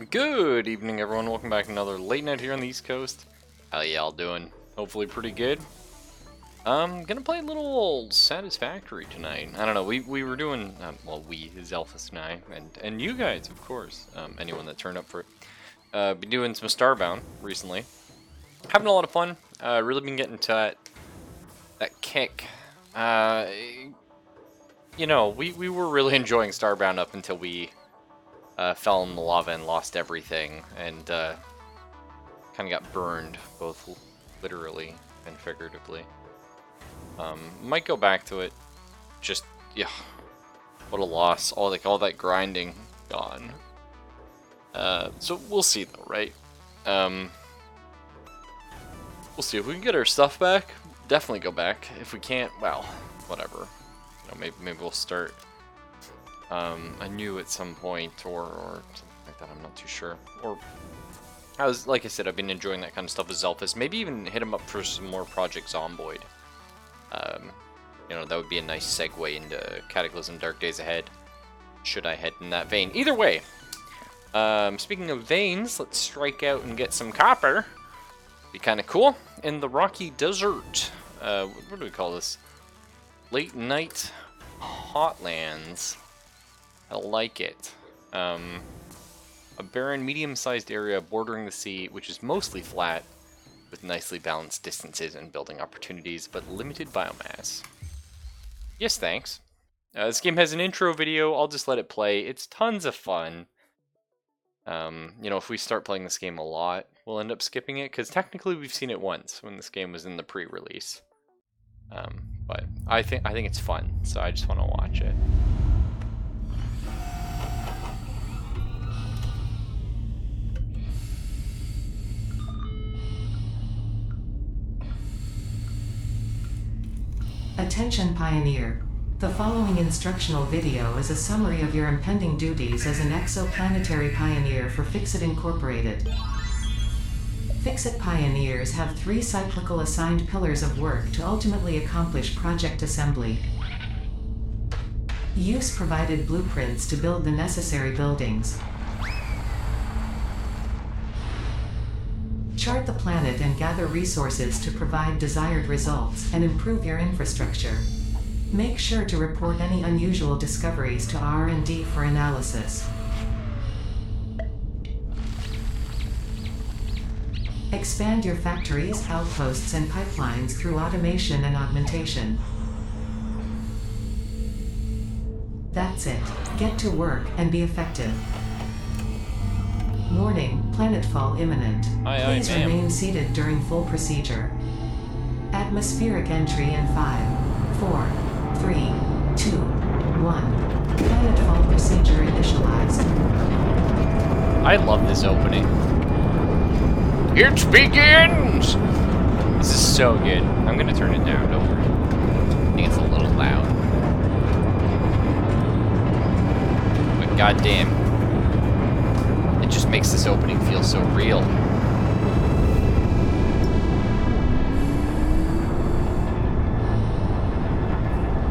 Good evening, everyone. Welcome back to another late night here on the East Coast. How y'all doing? Hopefully pretty good. Gonna play a little Satisfactory tonight. I don't know, we were doing, well, we is Elphus and I, and you guys, of course, anyone that turned up for it. Been doing some Starbound recently. Having a lot of fun. Really been getting to that kick. You know, we were really enjoying Starbound up until we fell in the lava and lost everything, and kind of got burned, both literally and figuratively. Might go back to it. Just, yeah, what a loss. All that grinding gone. So we'll see though, right? We'll see if we can get our stuff back. Definitely go back. If we can't, well, whatever. You know, maybe we'll start anew at some point, or something like that. I'm not too sure. Or like I said, I've been enjoying that kind of stuff with Zelphus. Maybe even hit him up for some more Project Zomboid. You know, that would be a nice segue into Cataclysm Dark Days Ahead, should I head in that vein. Either way, speaking of veins, let's strike out and get some copper. Be kind of cool. In the Rocky Desert, what do we call this? Late Night Hotlands. I like it. A barren, medium-sized area bordering the sea, which is mostly flat, with nicely balanced distances and building opportunities, but limited biomass. Yes, thanks. This game has an intro video. I'll just let it play. It's tons of fun. You know, if we start playing this game a lot, we'll end up skipping it, because technically we've seen it once when this game was in the pre-release. But I think it's fun, so I just want to watch it. Attention Pioneer. The following instructional video is a summary of your impending duties as an exoplanetary pioneer for Fixit Incorporated. Fixit Pioneers have 3 cyclical assigned pillars of work to ultimately accomplish project assembly. Use provided blueprints to build the necessary buildings. Chart the planet and gather resources to provide desired results and improve your infrastructure. Make sure to report any unusual discoveries to R&D for analysis. Expand your factories, outposts, and pipelines through automation and augmentation. That's it. Get to work and be effective. Warning, planetfall imminent. Please remain seated during full procedure. Atmospheric entry in 5, 4, 3, 2, 1. Planetfall procedure initialized. I love this opening. It begins! This is so good. I'm gonna turn it down, don't worry. I think it's a little loud. But goddamn. Just makes this opening feel so real.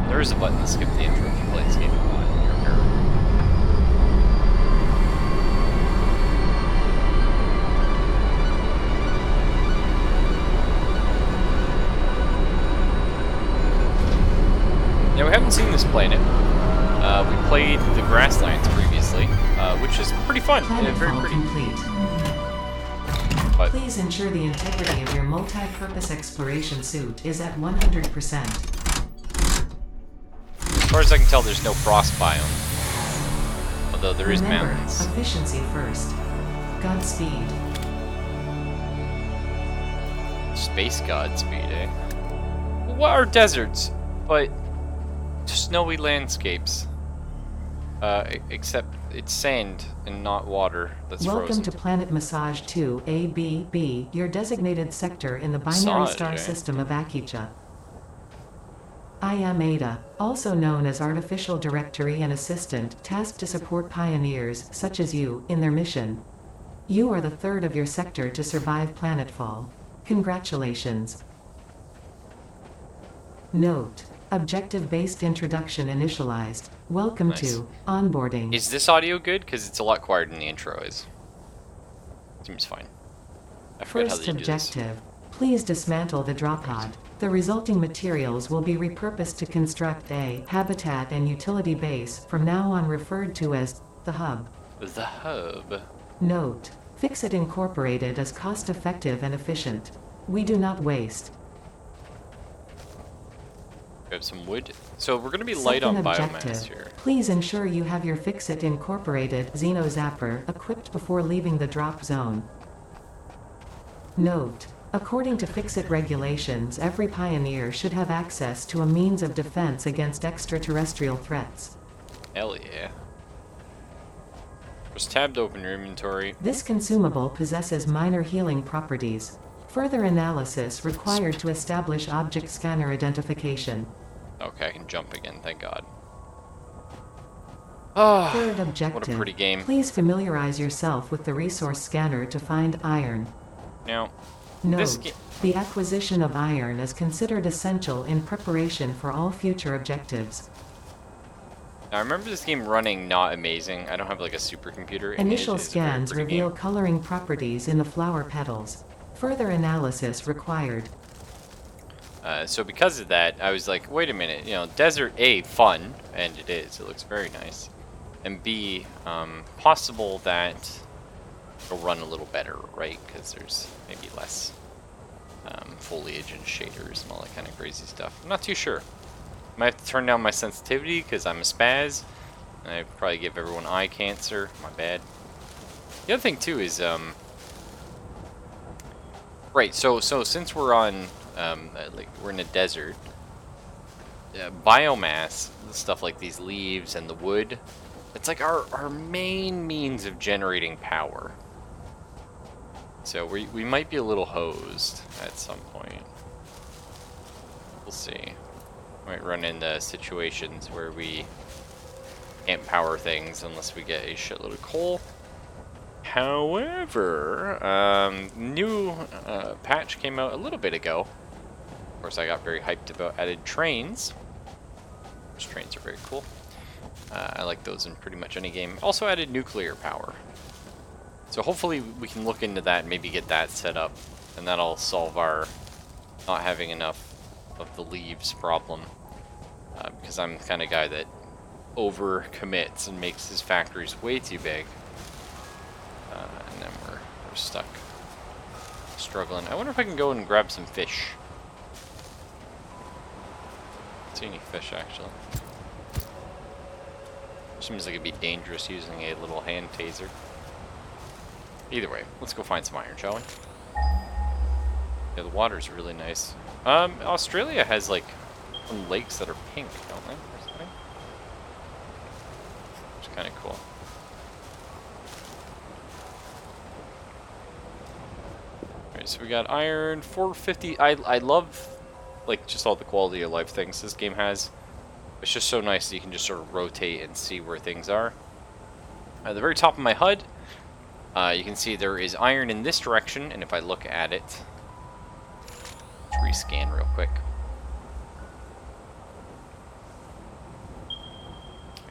There is a button to skip the intro if you play this game a lot in your era. Now, we haven't seen this planet. We played the Grasslands previously, which is pretty fun and very pretty. Complete. But please ensure the integrity of your multi-purpose exploration suit is at 100%. As far as I can tell, there's no frost biome. Although there is Remember, mountains. Efficiency first. Godspeed. Space Godspeed, eh? What are deserts? But snowy landscapes. Except it's sand and not water that's Welcome frozen. to Planet Massage 2 ABB, your designated sector in the binary Massage, star eh? system of Akicha. I am Ada, also known as Artificial Directory and Assistant, tasked to support pioneers, such as you, in their mission. You are the third of your sector to survive planetfall. Congratulations. Note: objective-based introduction initialized. Welcome Nice. to onboarding. Is this audio good? Because it's a lot quieter than the intro is. Seems fine. I forget how First they do this. objective. Please dismantle the drop pod. The resulting materials will be repurposed to construct a habitat and utility base, from now on referred to as the hub. The hub. Note: Fix-It Incorporated is cost-effective and efficient. We do not waste. Grab some wood. So we're going to be light on Second biomass objective. here. Please ensure you have your Fix-It Incorporated Xeno Zapper equipped before leaving the drop zone. Note: According to Fix-It regulations, every pioneer should have access to a means of defense against extraterrestrial threats. Hell yeah. Just tab to open your inventory. This consumable possesses minor healing properties. Further analysis required to establish object scanner identification. Okay, I can jump again, thank God. Oh, Third objective. what a pretty game. Please familiarize yourself with the resource scanner to find iron. Now, this Note: game... The acquisition of iron is considered essential in preparation for all future objectives. Now, I remember this game running not amazing. I don't have like a supercomputer. and Initial it is a very scans pretty reveal game. coloring properties in the flower petals. Further analysis required. So because of that, I was like, wait a minute, you know, desert A, fun, and it is. It looks very nice. And B, possible that it'll run a little better, right? Because there's maybe less foliage and shaders and all that kind of crazy stuff. I'm not too sure. Might have to turn down my sensitivity because I'm a spaz. And I probably give everyone eye cancer. My bad. The other thing too is, right. So since we're on, like we're in a desert, biomass, stuff like these leaves and the wood, it's like our main means of generating power. So we might be a little hosed at some point. We'll see. Might run into situations where we can't power things unless we get a shitload of coal. However, new patch came out a little bit ago. Of course, I got very hyped about added trains. Those trains are very cool. I like those in pretty much any game. Also added nuclear power. So hopefully we can look into that and maybe get that set up. And that'll solve our not having enough of the leaves problem. Because I'm the kind of guy that over commits and makes his factories way too big. And then we're stuck. Struggling. I wonder if I can go and grab some fish. Don't see any fish actually. Seems like it'd be dangerous using a little hand taser. Either way, let's go find some iron, shall we? Yeah, the water's really nice. Australia has like some lakes that are pink, don't they? Or something? Which is kind of cool. Alright, so we got iron, 450. I love like just all the quality of life things this game has. It's just so nice that you can just sort of rotate and see where things are. At the very top of my HUD, you can see there is iron in this direction, and if I look at it, let's rescan real quick.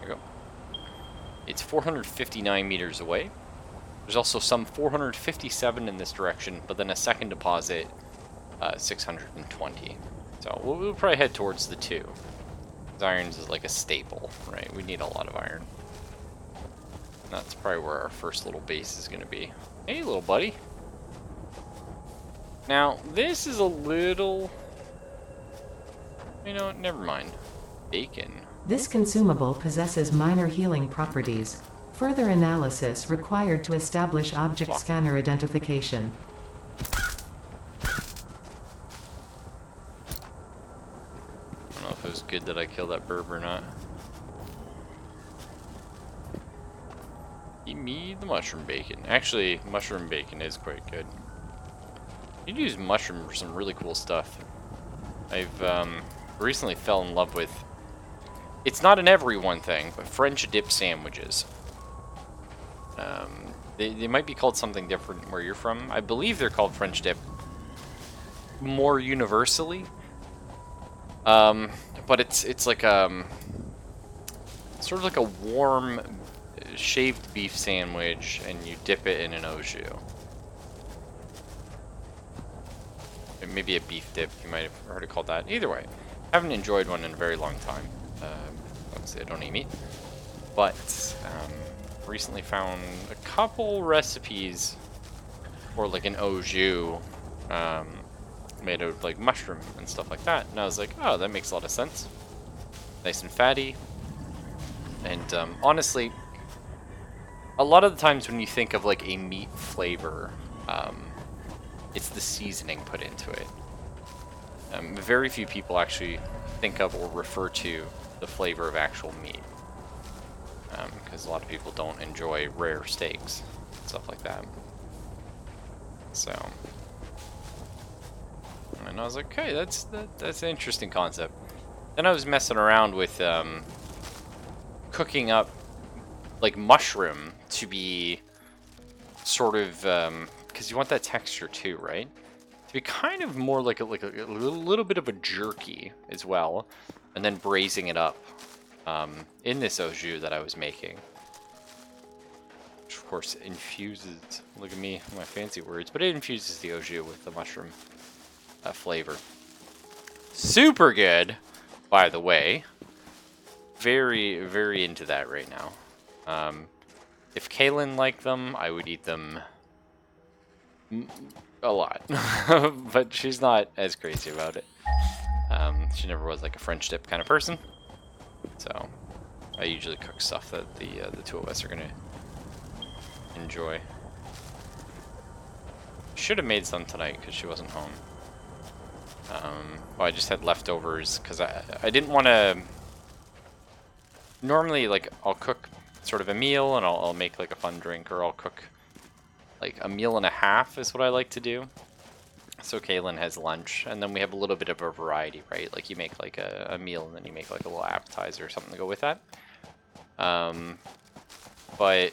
There you go. It's 459 meters away. There's also some 457 in this direction, but then a second deposit, 620. So we'll probably head towards the 2. Irons is like a staple, right? We need a lot of iron. That's probably where our first little base is going to be. Hey, little buddy. Now, this is a little... You know what? Never mind. Bacon. This consumable possesses minor healing properties. Further analysis required to establish object scanner identification. I don't know if it was good that I killed that burb or not. Give me the mushroom bacon. Actually, mushroom bacon is quite good. You can use mushroom for some really cool stuff. I've recently fell in love with... It's not an everyone thing, but French dip sandwiches. They might be called something different where you're from. I believe they're called French dip more universally. But it's like sort of like a warm shaved beef sandwich, and you dip it in an au jus. maybe a beef dip. You might have heard it called that. Either way, haven't enjoyed one in a very long time. Obviously, I don't eat meat, but recently found a couple recipes for like an au jus made of like mushroom and stuff like that, and I was like, oh, that makes a lot of sense. Nice and fatty, and honestly, a lot of the times when you think of like a meat flavor, it's the seasoning put into it. Very few people actually think of or refer to the flavor of actual meat, because a lot of people don't enjoy rare steaks, stuff like that. So, and I was like, okay, that's an interesting concept. Then I was messing around with cooking up like mushroom to be sort of because you want that texture too, right? To be kind of more like a little bit of a jerky as well, and then braising it up in this au jus that I was making, which of course infuses. Look at me, my fancy words, but it infuses the au jus with the mushroom flavor. Super good, by the way. Very, very into that right now. If Kaylin liked them, I would eat them a lot, but she's not as crazy about it. She never was like a French dip kind of person, so I usually cook stuff that the two of us are gonna enjoy. Should have made some tonight because she wasn't home. Well, I just had leftovers because I didn't want to. Normally, like, I'll cook sort of a meal and I'll make like a fun drink, or I'll cook like a meal and a half is what I like to do. So Kaylin has lunch, and then we have a little bit of a variety, right? Like you make like a meal, and then you make like a little appetizer or something to go with that. But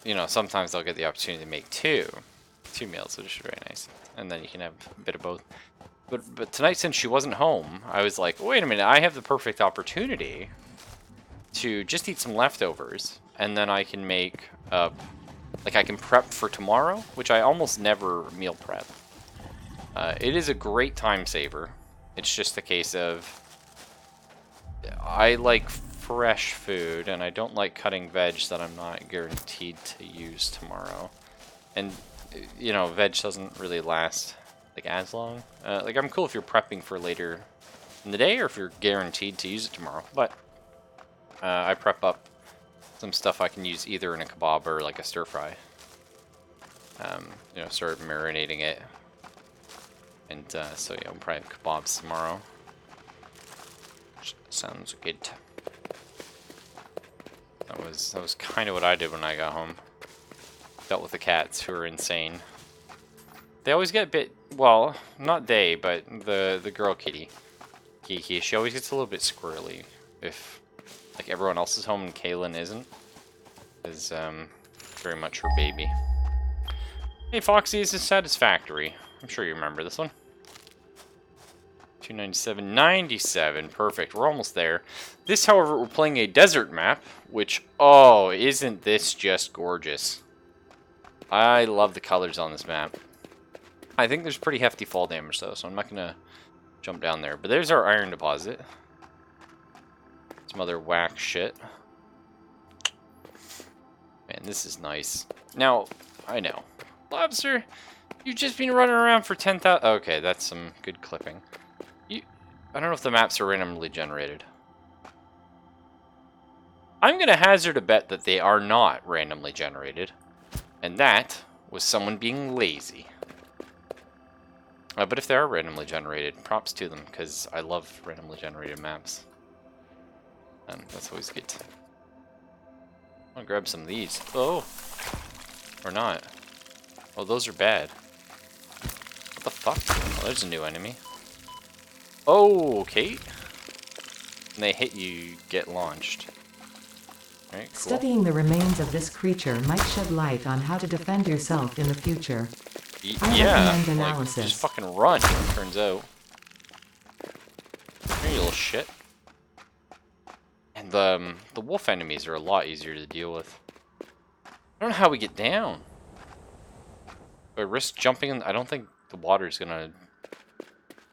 you know, sometimes I'll get the opportunity to make two meals, which is very nice, and then you can have a bit of both. But tonight, since she wasn't home, I was like, wait a minute, I have the perfect opportunity to just eat some leftovers, and then I can make like I can prep for tomorrow, which I almost never meal prep. It is a great time saver. It's just a case of I like fresh food, and I don't like cutting veg that I'm not guaranteed to use tomorrow. And you know, veg doesn't really last like as long. Like I'm cool if you're prepping for later in the day, or if you're guaranteed to use it tomorrow. But I prep up some stuff I can use either in a kebab or like a stir fry. You know, start marinating it, and so yeah, we'll probably have kebabs tomorrow. Which sounds good. That was kind of what I did when I got home. Dealt with the cats who are insane. They always get a bit, well, not they, but the girl kitty, Kiki. She always gets a little bit squirrely if like everyone else is home and Kaylin isn't. Is very much her baby. Hey Foxy, this is Satisfactory. I'm sure you remember this one. 297.97, perfect. We're almost there. This, however, we're playing a desert map, which, oh, isn't this just gorgeous? I love the colors on this map. I think there's pretty hefty fall damage though, so I'm not gonna jump down there. But there's our iron deposit. Some other whack shit. Man, this is nice. Now, I know. Lobster, you've just been running around for 10,000... Okay, that's some good clipping. I don't know if the maps are randomly generated. I'm gonna hazard a bet that they are not randomly generated. And that was someone being lazy. But if they are randomly generated, props to them, because I love randomly generated maps. And that's always good. I'm gonna grab some of these. Oh! Or not. Oh, those are bad. What the fuck? Oh, there's a new enemy. Oh, okay. When they hit you, you get launched. Alright, cool. Studying the remains of this creature might shed light on how to defend yourself in the future. Yeah, recommend like, analysis. just fucking run, it turns out. Here, you little shit. And the wolf enemies are a lot easier to deal with. I don't know how we get down. Do I risk jumping in? I don't think the water's gonna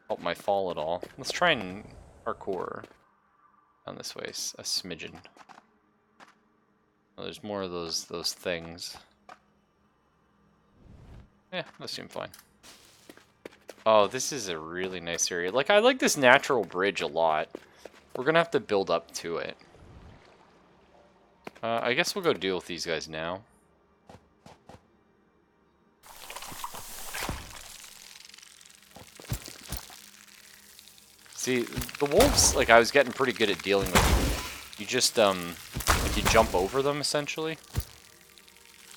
help my fall at all. Let's try and parkour down this way a smidgen. Oh, there's more of those things. Yeah, that seems fine. Oh, this is a really nice area. Like, I like this natural bridge a lot. We're gonna have to build up to it. I guess we'll go deal with these guys now. See, the wolves, like, I was getting pretty good at dealing with. You just, like, you jump over them, essentially.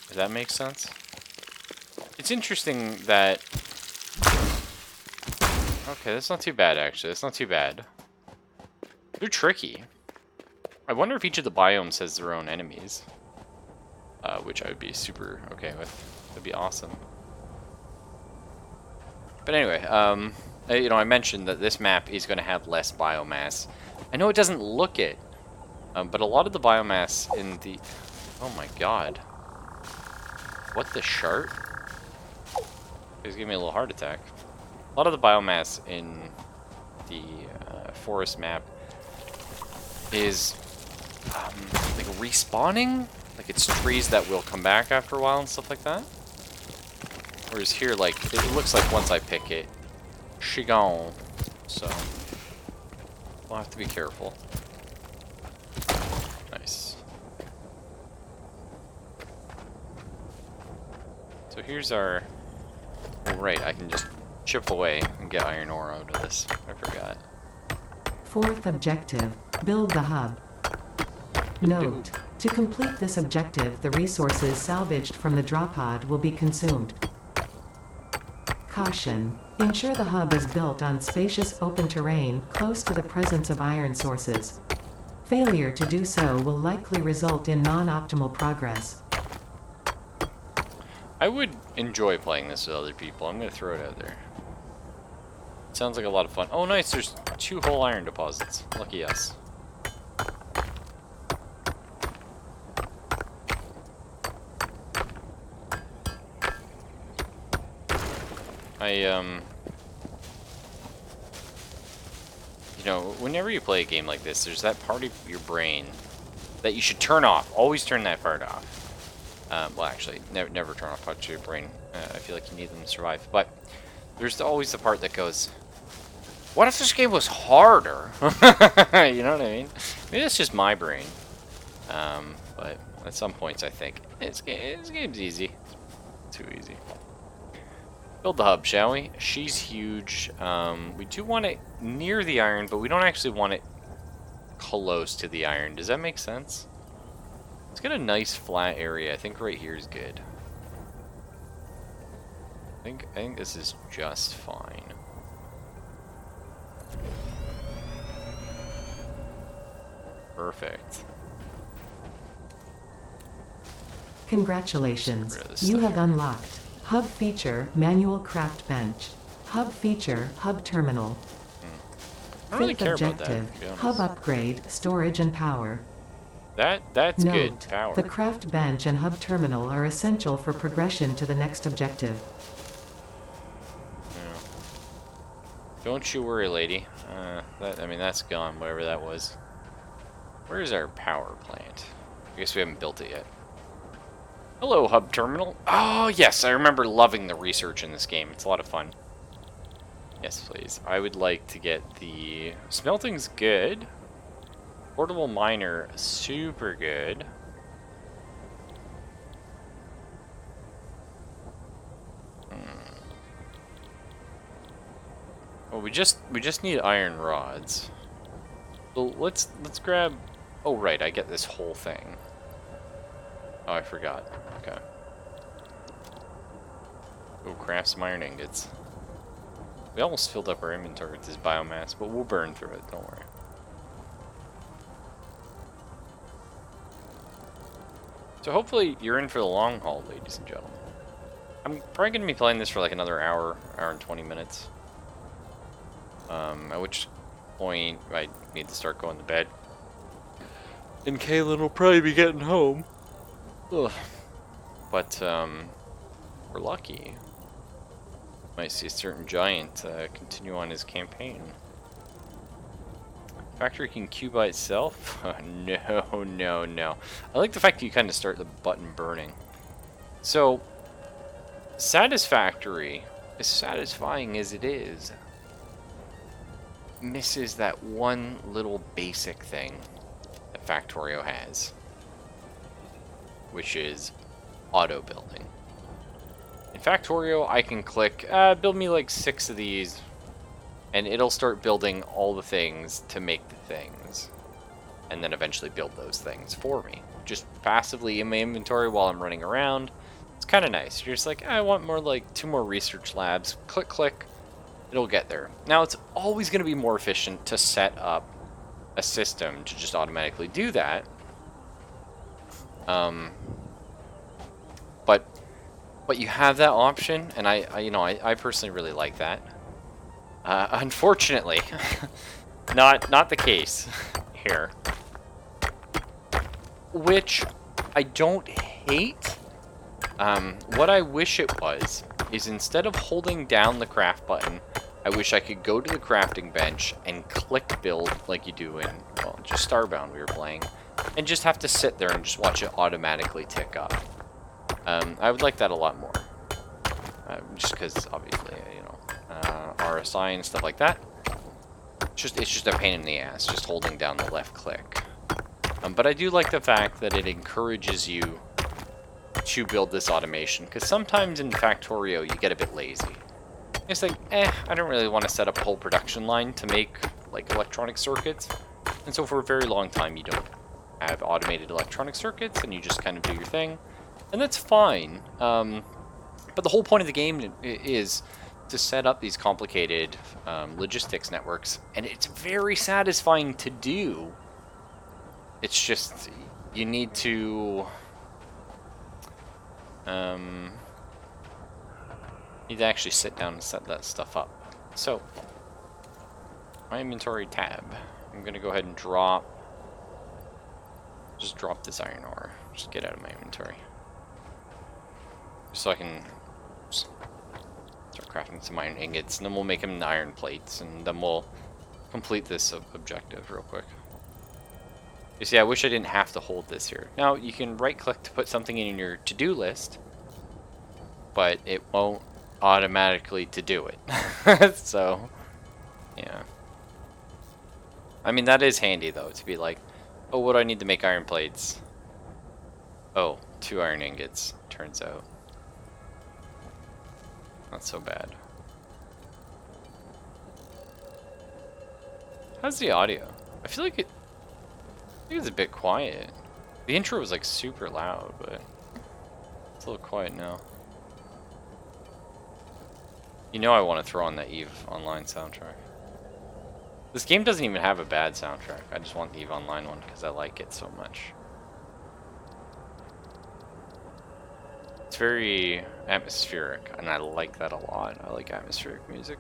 Does that make sense? It's interesting that... Okay, that's not too bad, actually. That's not too bad. They're tricky. I wonder if each of the biomes has their own enemies. Which I would be super okay with. That'd be awesome. But anyway, you know, I mentioned that this map is going to have less biomass. I know it doesn't look it, but a lot of the biomass in the... Oh my god. What the shart? He's giving me a little heart attack. A lot of the biomass in the forest map is like respawning. Like it's trees that will come back after a while and stuff like that. Whereas here, like, it looks like once I pick it, she gone. So, we'll have to be careful. Nice. So here's our... Oh, right, I can just chip away and get iron ore out of this. I forgot. Fourth objective, build the hub. Note, to complete this objective, the resources salvaged from the drop pod will be consumed. Caution, ensure the hub is built on spacious open terrain close to the presence of iron sources. Failure to do so will likely result in non-optimal progress. I would enjoy playing this with other people. I'm going to throw it out there. Sounds like a lot of fun. Oh, nice. There's 2 whole iron deposits. Lucky us. You know, whenever you play a game like this, there's that part of your brain that you should turn off. Always turn that part off. Well, actually, never turn off parts of your brain. I feel like you need them to survive. But there's always the part that goes, what if this game was harder? You know what I mean? Maybe it's just my brain. But at some points, I think, this game's easy. Too easy. Build the hub, shall we? She's huge. We do want it near the iron, but we don't actually want it close to the iron. Does that make sense? Let's get a nice flat area. I think right here is good. I think this is just fine. Perfect. Congratulations, you have unlocked Hub Feature, Manual Craft Bench. Hub Feature, Hub Terminal. I don't really Fifth care objective, about that, to be honest. Hub Upgrade, Storage and Power. That's good. Note, Power. the Craft Bench and Hub Terminal are essential for progression to the next objective. Yeah. Don't you worry, lady. I mean, that's gone, whatever that was. Where's our power plant? I guess we haven't built it yet. Hello, Hub Terminal. Oh, yes, I remember loving the research in this game. It's a lot of fun. Yes, please. I would like to get the... Smelting's good. Portable miner, super good. Well, we just need iron rods. So let's grab... Oh, right, I get this whole thing. Oh, I forgot. Okay. Oh, craft some iron ingots. We almost filled up our inventory with this biomass, but we'll burn through it, don't worry. So hopefully you're in for the long haul, ladies and gentlemen. I'm probably going to be playing this for like another hour and 20 minutes. At which point I need to start going to bed. And Kaylin will probably be getting home. Ugh. But, we're lucky. Might see a certain giant continue on his campaign. Factory can queue by itself? Oh, no, no, no. I like the fact that you kind of start the button burning. So, Satisfactory, as satisfying as it is, misses that one little basic thing that Factorio has, which is auto building. In Factorio, I can click, build me like 6 of these, and it'll start building all the things to make the things, and then eventually build those things for me, just passively in my inventory while I'm running around. It's kind of nice. You're just like, I want more, like 2 more research labs. Click, click. It'll get there. Now, it's always going to be more efficient to set up a system to just automatically do that. But you have that option, and I personally really like that. Unfortunately, not the case here. Which I don't hate. What I wish it was is instead of holding down the craft button, I wish I could go to the crafting bench and click build like you do in, well, just Starbound we were playing, and just have to sit there and just watch it automatically tick up. I would like that a lot more. Just because, obviously, RSI and stuff like that. It's just a pain in the ass, just holding down the left click. But I do like the fact that it encourages you to build this automation, because sometimes in Factorio you get a bit lazy. It's like, I don't really want to set up a whole production line to make like electronic circuits, and so for a very long time you don't have automated electronic circuits, and you just kind of do your thing, and that's fine. But the whole point of the game is to set up these complicated logistics networks, and it's very satisfying to do. It's just, you need to actually sit down and set that stuff up. So, my inventory tab. I'm going to go ahead and just drop this iron ore. Just get out of my inventory. So I can start crafting some iron ingots, and then we'll make them into iron plates, and then we'll complete this objective real quick. You see, I wish I didn't have to hold this here. Now, you can right-click to put something in your to-do list, but it won't automatically to-do it. So, yeah. I mean, that is handy, though, to be like, oh, what do I need to make iron plates? Oh, 2 iron ingots, turns out. Not so bad. How's the audio? I feel like it's a bit quiet. The intro was like super loud, but it's a little quiet now. You know I want to throw on the EVE Online soundtrack. This game doesn't even have a bad soundtrack. I just want the EVE Online one because I like it so much. It's very atmospheric, and I like that a lot. I like atmospheric music.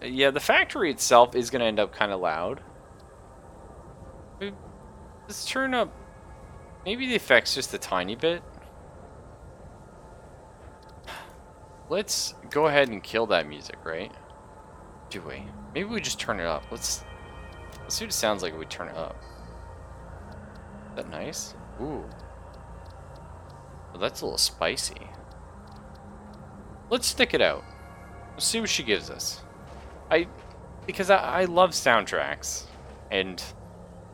Yeah, the factory itself is going to end up kind of loud. Let's turn up maybe the effects just a tiny bit. Let's go ahead and kill that music, right? Do we? Maybe we just turn it up. Let's see what it sounds like if we turn it up. Is that nice? Ooh. Well, that's a little spicy. Let's stick it out. Let's see what she gives us. Because I love soundtracks, and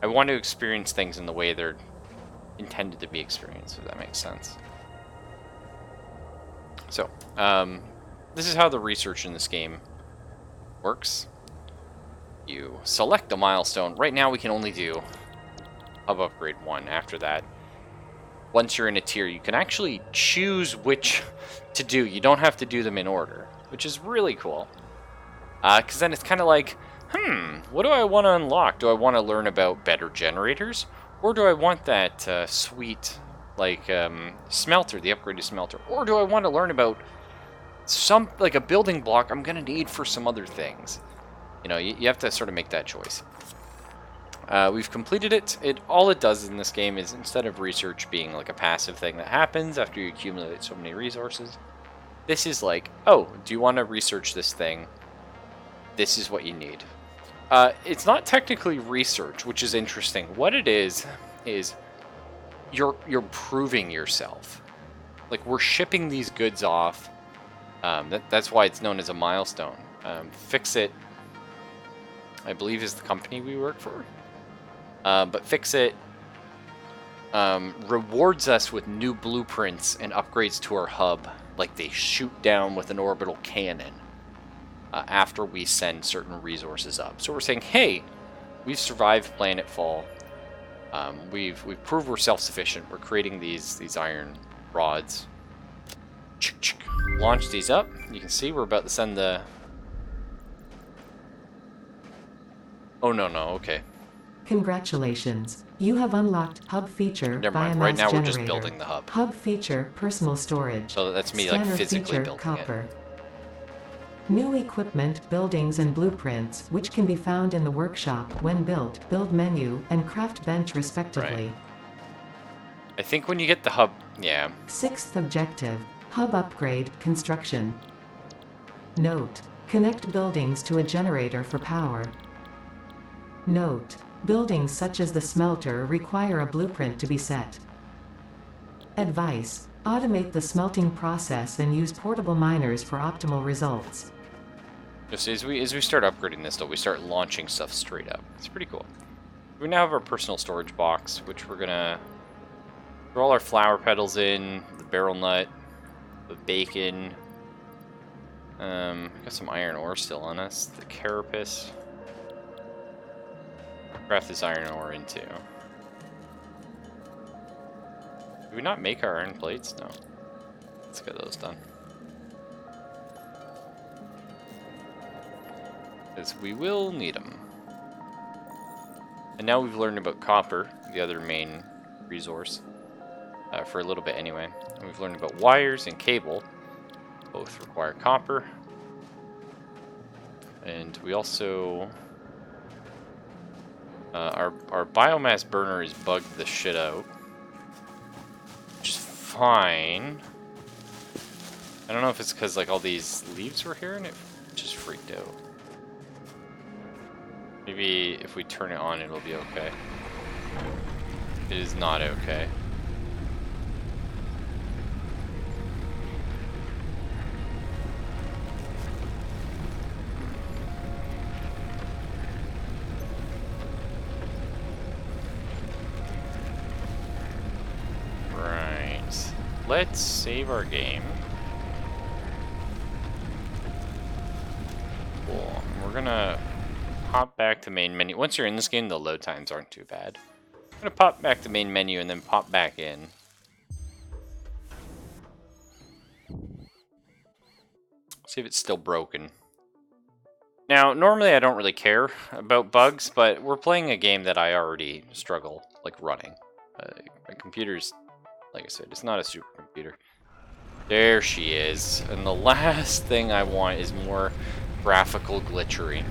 I want to experience things in the way they're intended to be experienced, if that makes sense. So, this is how the research in this game works. You select a milestone. Right now we can only do Hub Upgrade 1. After that, once you're in a tier, you can actually choose which to do. You don't have to do them in order, which is really cool. Because then it's kind of like, what do I want to unlock? Do I want to learn about better generators? Or do I want that sweet, like, smelter, the upgraded smelter? Or do I want to learn about like a building block I'm going to need for some other things? You know, you have to sort of make that choice. We've completed it. All it does in this game is, instead of research being like a passive thing that happens after you accumulate so many resources, this is like, oh, do you want to research this thing? This is what you need. It's not technically research, which is interesting. What it is you're proving yourself. Like, we're shipping these goods off. That's why it's known as a milestone. Fix It, I believe, is the company we work for. But Fix It rewards us with new blueprints and upgrades to our hub, like they shoot down with an orbital cannon after we send certain resources up. So we're saying, hey, we've survived planetfall. We've proved we're self-sufficient. We're creating these iron rods. Launch these up. You can see we're about to send the... Oh, no, okay. Congratulations. You have unlocked Hub Feature Never mind. Biomass Right now we're Generator. just building the hub. Hub Feature Personal Storage. So that's me Scanner like physically feature, building Copper. it. New equipment, buildings, and blueprints, which can be found in the workshop when built, build menu, and craft bench respectively. Right. I think when you get the hub, yeah. Sixth objective, Hub Upgrade, Construction. Note, connect buildings to a generator for power. Note, buildings such as the smelter require a blueprint to be set. Advice, automate the smelting process and use portable miners for optimal results. Just as we start upgrading this, though, we start launching stuff straight up. It's pretty cool. We now have our personal storage box, which we're gonna throw all our flower petals in, the barrel nut, the bacon. Got some iron ore still on us. The carapace. Craft this iron ore into. Do we not make our iron plates? No. Let's get those done. Because we will need them. And now we've learned about copper, the other main resource, for a little bit anyway. And we've learned about wires and cable. Both require copper. And we also... our biomass burner is bugged the shit out. Which is fine. I don't know if it's because like all these leaves were here and it just freaked out. Maybe if we turn it on, it'll be okay. It is not okay. Right. Let's save our game. Cool. We're gonna pop back to main menu. Once you're in this game, the load times aren't too bad. I'm gonna pop back to main menu and then pop back in. See if it's still broken. Now, normally I don't really care about bugs, but we're playing a game that I already struggle, like, running. My computer's, like I said, it's not a supercomputer. There she is. And the last thing I want is more graphical glitchery.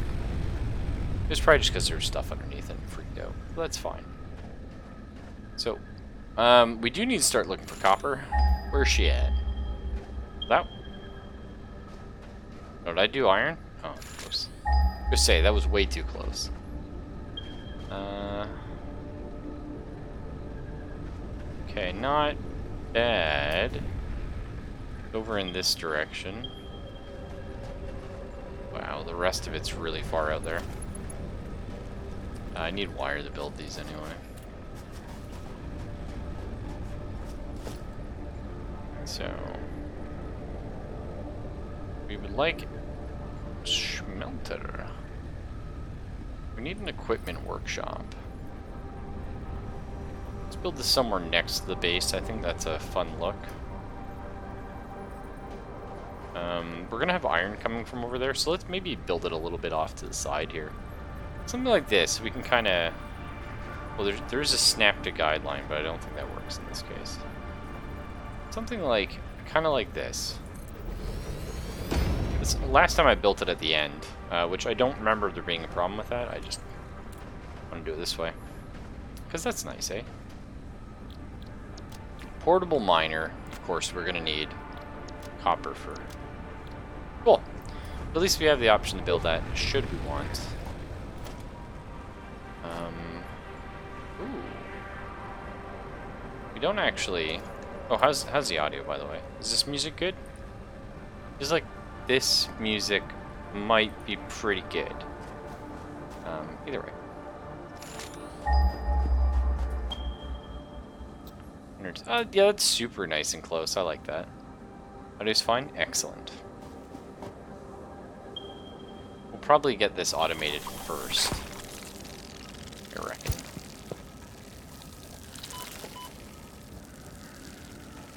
It's probably just because there's stuff underneath and freaked out. But that's fine. So, we do need to start looking for copper. Where's she at? That... Oh, did I do iron? Oh, close. Just say, that was way too close. Okay, not bad. Over in this direction. Wow, the rest of it's really far out there. I need wire to build these anyway. So... we would like... smelter. We need an equipment workshop. Let's build this somewhere next to the base. I think that's a fun look. We're gonna have iron coming from over there, so let's maybe build it a little bit off to the side here. Something like this, we can kind of... well, there's a snap to guideline, but I don't think that works in this case. Something like, kind of like this. Last time I built it at the end, which I don't remember there being a problem with that. I want to do it this way. Because that's nice, eh? Portable miner. Of course, we're going to need copper for... Cool. At least we have the option to build that, should we want. Ooh. We don't actually... Oh, how's the audio, by the way? Is this music good? Feels like this music might be pretty good. Either way. Yeah, that's super nice and close. I like that. Audio's fine? Excellent. We'll probably get this automated first, I reckon.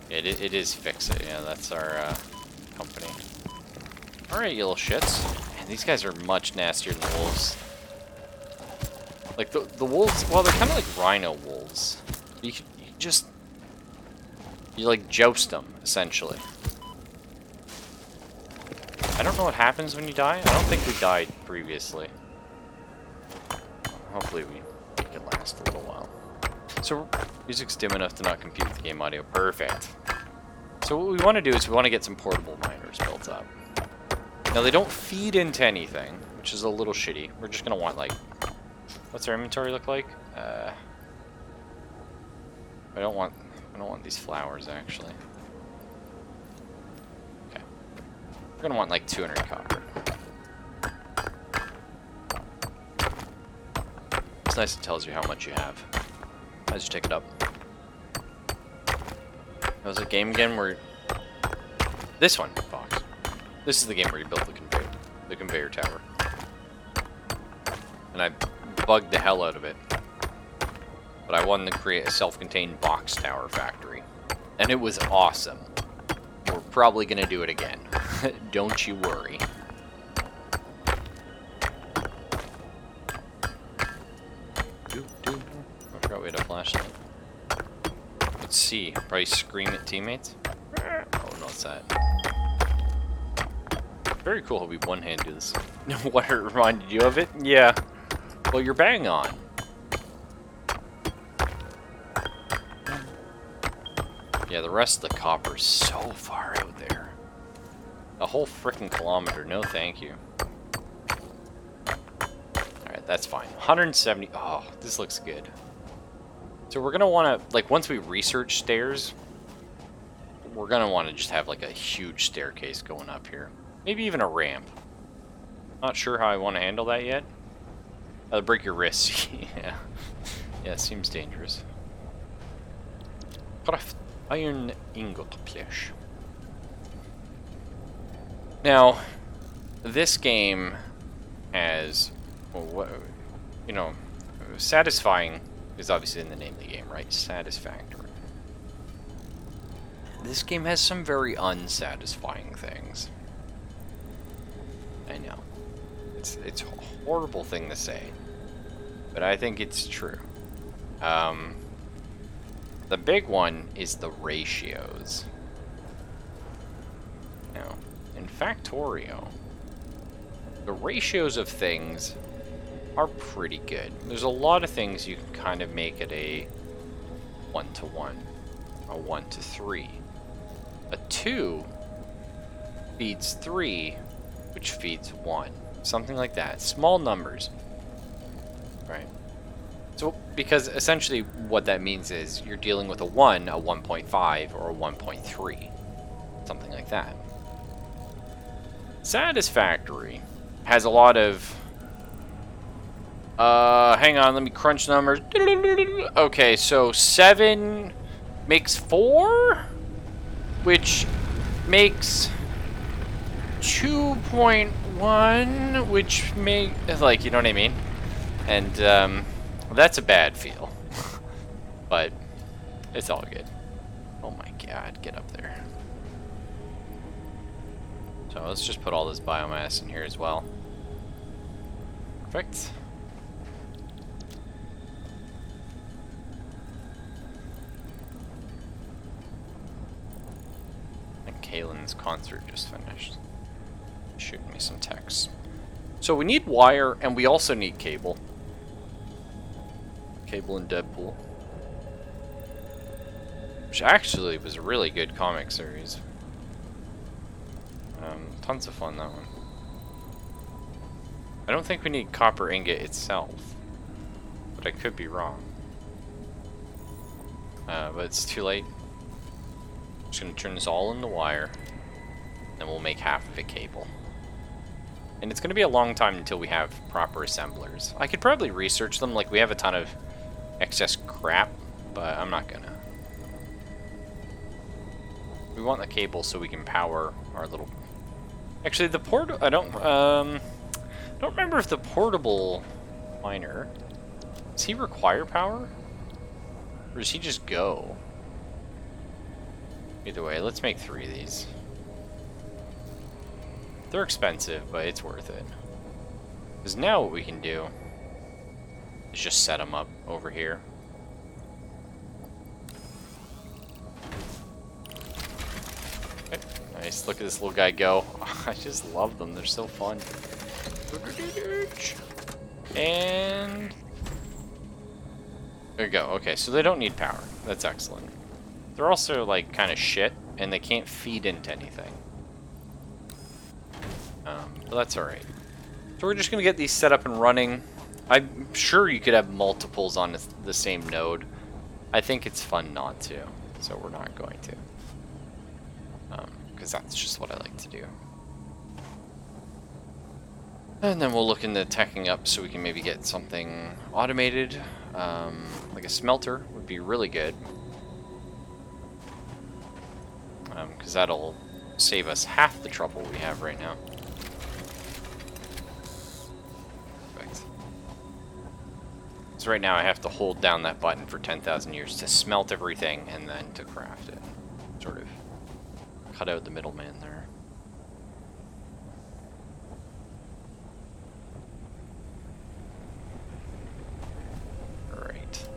It is Fix It. Yeah, that's our company. Alright, you little shits. Man, these guys are much nastier than the wolves. Like, the wolves, well, they're kind of like rhino wolves. You just... You, like, joust them, essentially. I don't know what happens when you die. I don't think we died previously. Hopefully we can last a little while. So, music's dim enough to not compete with the game audio. Perfect. So what we want to do is we want to get some portable miners built up. Now, they don't feed into anything, which is a little shitty. We're just going to want, like... What's our inventory look like? I don't want these flowers, actually. Okay. We're gonna want like 200 copper. It's nice, it tells you how much you have as you take it up. That was a game again where... This one, Fox. This is the game where you build the conveyor tower. And I bugged the hell out of it. But I wanted to create a self-contained box tower factory. And it was awesome. We're probably going to do it again. Don't you worry. I forgot we had a flashlight. Let's see. Probably scream at teammates. Oh, no, it's that. Very cool how we one-hand do this. What, it reminded you of it? Yeah. Well, you're bang on. Yeah, the rest of the copper's so far out there. A whole frickin' kilometer. No, thank you. Alright, that's fine. 170. Oh, this looks good. So we're gonna wanna, like, once we research stairs, we're gonna wanna just have, like, a huge staircase going up here. Maybe even a ramp. Not sure how I wanna handle that yet. Break your wrists. Yeah. Yeah, it seems dangerous. Craft iron ingot flesh. Now, this game has, well, what, you know, satisfying is obviously in the name of the game, right? Satisfactory. This game has some very unsatisfying things. I know. It's a horrible thing to say, but I think it's true. The big one is the ratios. Now, in Factorio, the ratios of things are pretty good. There's a lot of things you can kind of make it a 1-to-1, a 1-to-3. A 2 feeds 3, which feeds 1. Something like that. Small numbers. Right. So, because essentially what that means is you're dealing with a 1, a 1.5, or a 1.3. Something like that. Satisfactory has a lot of... hang on, let me crunch numbers. Okay, so 7 makes 4, which makes 2.1, which makes, like, you know what I mean? And, that's a bad feel. But it's all good. Oh my god, get up there. So let's just put all this biomass in here as well. Perfect. And Kaylin's concert just finished. Shooting me some texts. So we need wire and we also need cable. Cable and Deadpool. Which actually was a really good comic series. Tons of fun, that one. I don't think we need copper ingot itself, but I could be wrong. But it's too late. I'm just gonna turn this all into wire, then we'll make half of it cable. And it's gonna be a long time until we have proper assemblers. I could probably research them, like we have a ton of excess crap, but I'm not gonna. We want the cable so we can power our little. Actually, the I don't remember if the portable miner, does he require power, or does he just go? Either way, let's make 3 of these. They're expensive, but it's worth it. Because now what we can do is just set them up over here. Okay, nice. Look at this little guy go. I just love them. They're so fun. And there you go. Okay, so they don't need power. That's excellent. They're also like kind of shit, and they can't feed into anything. But that's alright. So we're just going to get these set up and running. I'm sure you could have multiples on the same node. I think it's fun not to, so we're not going to. Because that's just what I like to do. And then we'll look into teching up so we can maybe get something automated. Like a smelter would be really good. Because that'll save us half the trouble we have right now. Perfect. So right now I have to hold down that button for 10,000 years to smelt everything and then to craft it. Sort of cut out the middleman there. Alright.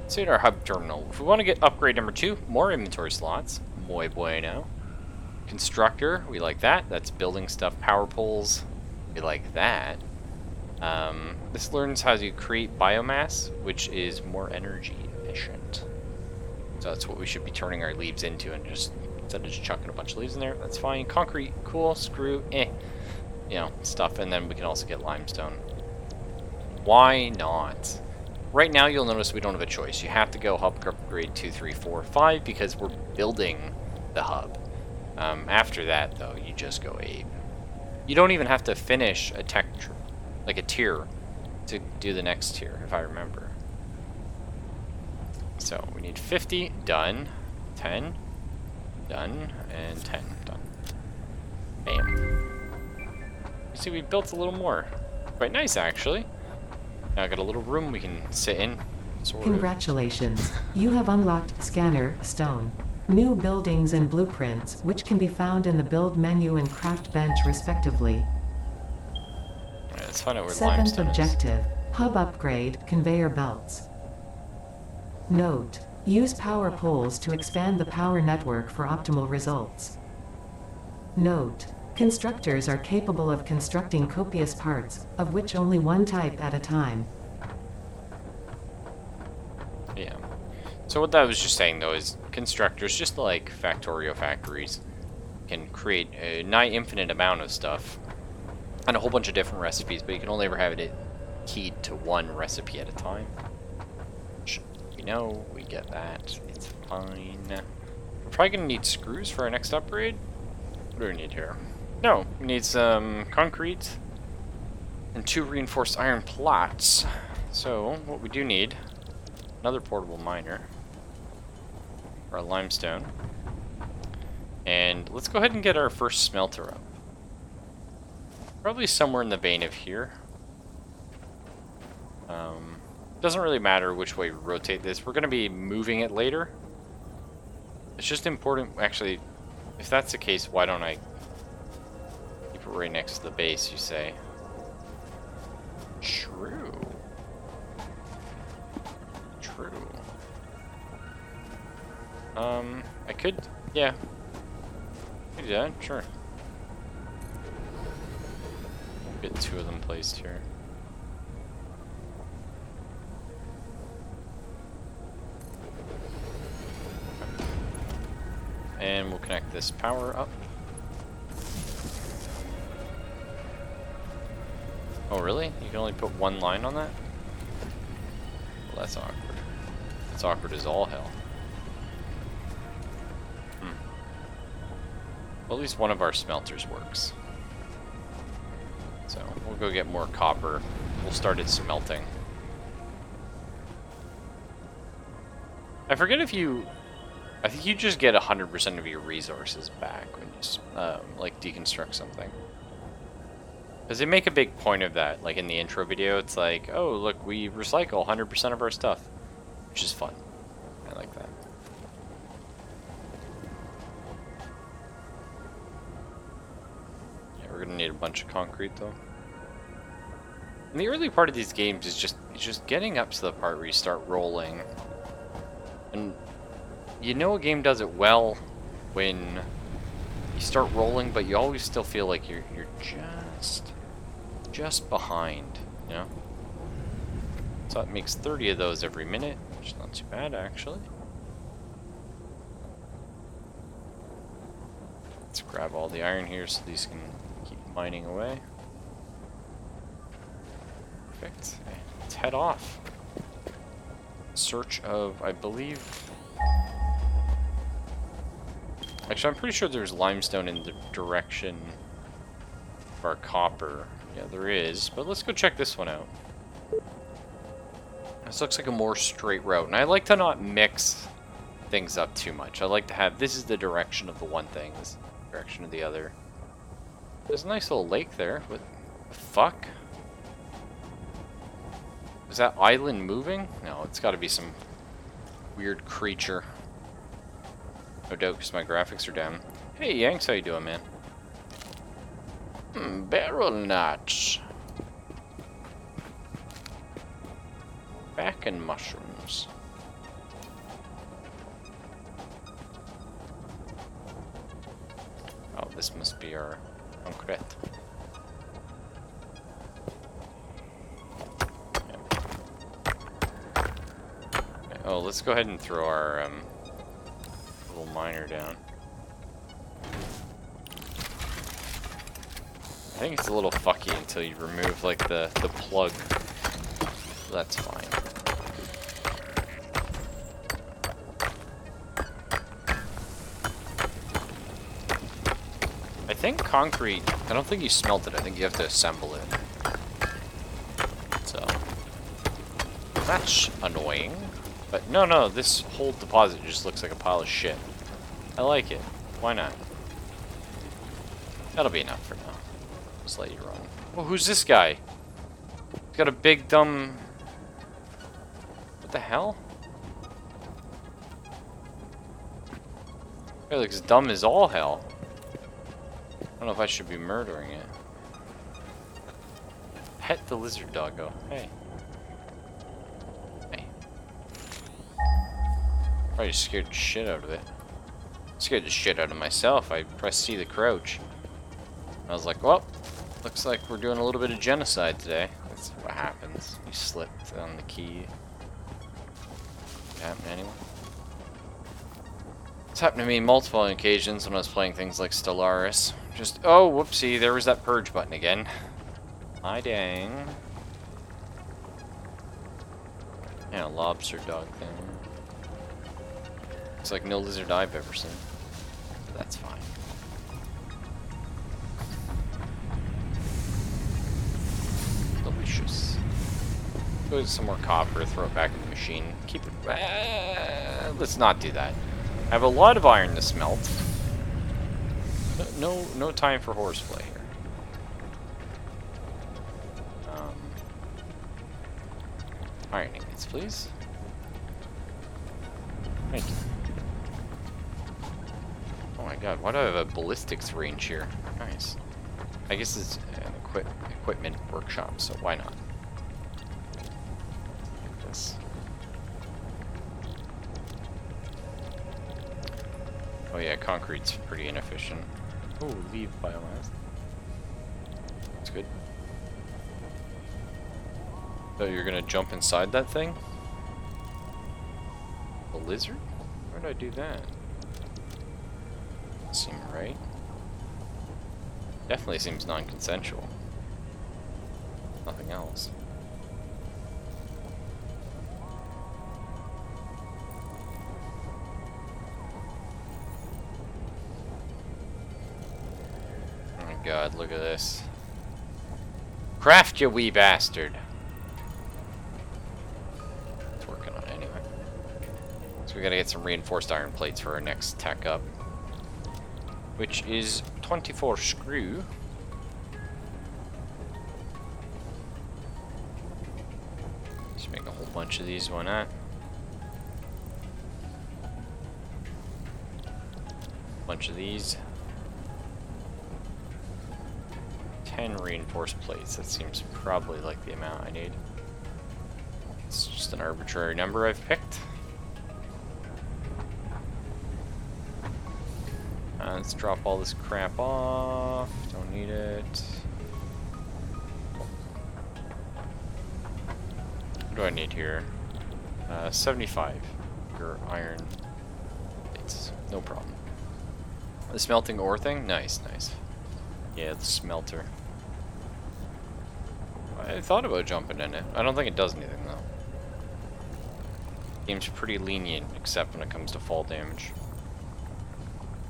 Let's hit our hub terminal. If we want to get upgrade number 2, more inventory slots. Muy bueno. Constructor, we like that. That's building stuff. Power poles, we like that. This learns how to create biomass, which is more energy efficient. So that's what we should be turning our leaves into, and just instead of just chucking a bunch of leaves in there, that's fine. Concrete, cool. Screw, you know, stuff. And then we can also get limestone. Why not? Right now, you'll notice we don't have a choice. You have to go hub upgrade 2, 3, 4, 5 because we're building the hub. After that, though, you just go ape. You don't even have to finish a like a tier to do the next tier, if I remember. So we need 50 done, 10 done, and 10 done. Bam. You see, we built a little more. Quite nice, actually. Now I got a little room we can sit in. Congratulations. You have unlocked Scanner Stone. New buildings and blueprints, which can be found in the build menu and craft bench respectively. Alright, let's find out where 7th limestone objective, hub upgrade, conveyor belts. Note, use power poles to expand the power network for optimal results. Note, constructors are capable of constructing copious parts, of which only one type at a time. Yeah. So what that was just saying, though, is constructors, just like Factorio factories, can create a nigh infinite amount of stuff and a whole bunch of different recipes, but you can only ever have it keyed to one recipe at a time. Which, we know, we get that. It's fine. We're probably going to need screws for our next upgrade. What do we need here? No, we need some concrete and 2 reinforced iron plots. So, what we do need, another portable miner, or a limestone. And let's go ahead and get our first smelter up. Probably somewhere in the vein of here. Doesn't really matter which way we rotate this. We're going to be moving it later. It's just important, actually, if that's the case, why don't I keep it right next to the base, you say? True. True. I could, yeah. I could do that, sure. Get 2 of them placed here. And we'll connect this power up. Oh, really? You can only put one line on that? Well, that's awkward. That's awkward as all hell. Well, at least one of our smelters works. So, we'll go get more copper. We'll start it smelting. I forget if you... I think you just get 100% of your resources back when you, like, deconstruct something. Because they make a big point of that. Like, in the intro video, it's like, oh, look, we recycle 100% of our stuff. Which is fun. I like that. Yeah, we're gonna need a bunch of concrete, though. And the early part of these games is just getting up to the part where you start rolling. And you know a game does it well when you start rolling, but you always still feel like you're just behind, you know? So it makes 30 of those every minute, which is not too bad, actually. Let's grab all the iron here so these can keep mining away. Perfect. Okay, let's head off. Search of, I believe... Actually, I'm pretty sure there's limestone in the direction of our copper. Yeah, there is. But let's go check this one out. This looks like a more straight route. And I like to not mix things up too much. I like to have, this is the direction of the one thing, this is the direction of the other. There's a nice little lake there. What the fuck? Is that island moving? No, it's got to be some weird creature. No doubt, because my graphics are down. Hey, Yanks, how you doing, man? Barrel nuts. Back in mushrooms. Oh, this must be our concrete. Oh, let's go ahead and throw our little miner down. I think it's a little fucky until you remove like the plug. That's fine. I think concrete, I don't think you smelt it, I think you have to assemble it. So, that's annoying. But no, this whole deposit just looks like a pile of shit. I like it. Why not? That'll be enough for now. Just let you run. Oh, who's this guy? He's got a big dumb... What the hell? He looks dumb as all hell. I don't know if I should be murdering it. Pet the lizard doggo. Hey. Hey. Probably scared the shit out of it. Scared the shit out of myself. I pressed C to crouch. I was like, well, looks like we're doing a little bit of genocide today. That's what happens. You slipped on the key. Yeah, anyway. It's happened to me multiple occasions when I was playing things like Stellaris. Just, oh, whoopsie, there was that purge button again. Hi, dang. Yeah, lobster dog thing. It's like no lizard I've ever seen. That's fine. Delicious. Go get some more copper, throw it back in the machine. Keep it... let's not do that. I have a lot of iron to smelt. No time for horseplay here. Iron ingots, please. Thank you. Oh my god, why do I have a ballistics range here? Nice. I guess it's an equipment workshop, so why not? Like this. Oh yeah, concrete's pretty inefficient. Oh, leave biomass. That's good. So you're gonna jump inside that thing? A lizard? Where'd I do that? seem right. Definitely seems non-consensual. Nothing else. Oh my god, look at this. Craft, you wee bastard! It's working on it anyway. So we gotta get some reinforced iron plates for our next tech up. Which is 24 screw. Just make a whole bunch of these, why not? Bunch of these. 10 reinforced plates. That seems probably like the amount I need. It's just an arbitrary number I've picked. Let's drop all this crap off. Don't need it. What do I need here? 75 your iron plates. No problem. The smelting ore thing? Nice, nice. Yeah, the smelter. I thought about jumping in it. I don't think it does anything though. Game's pretty lenient, except when it comes to fall damage.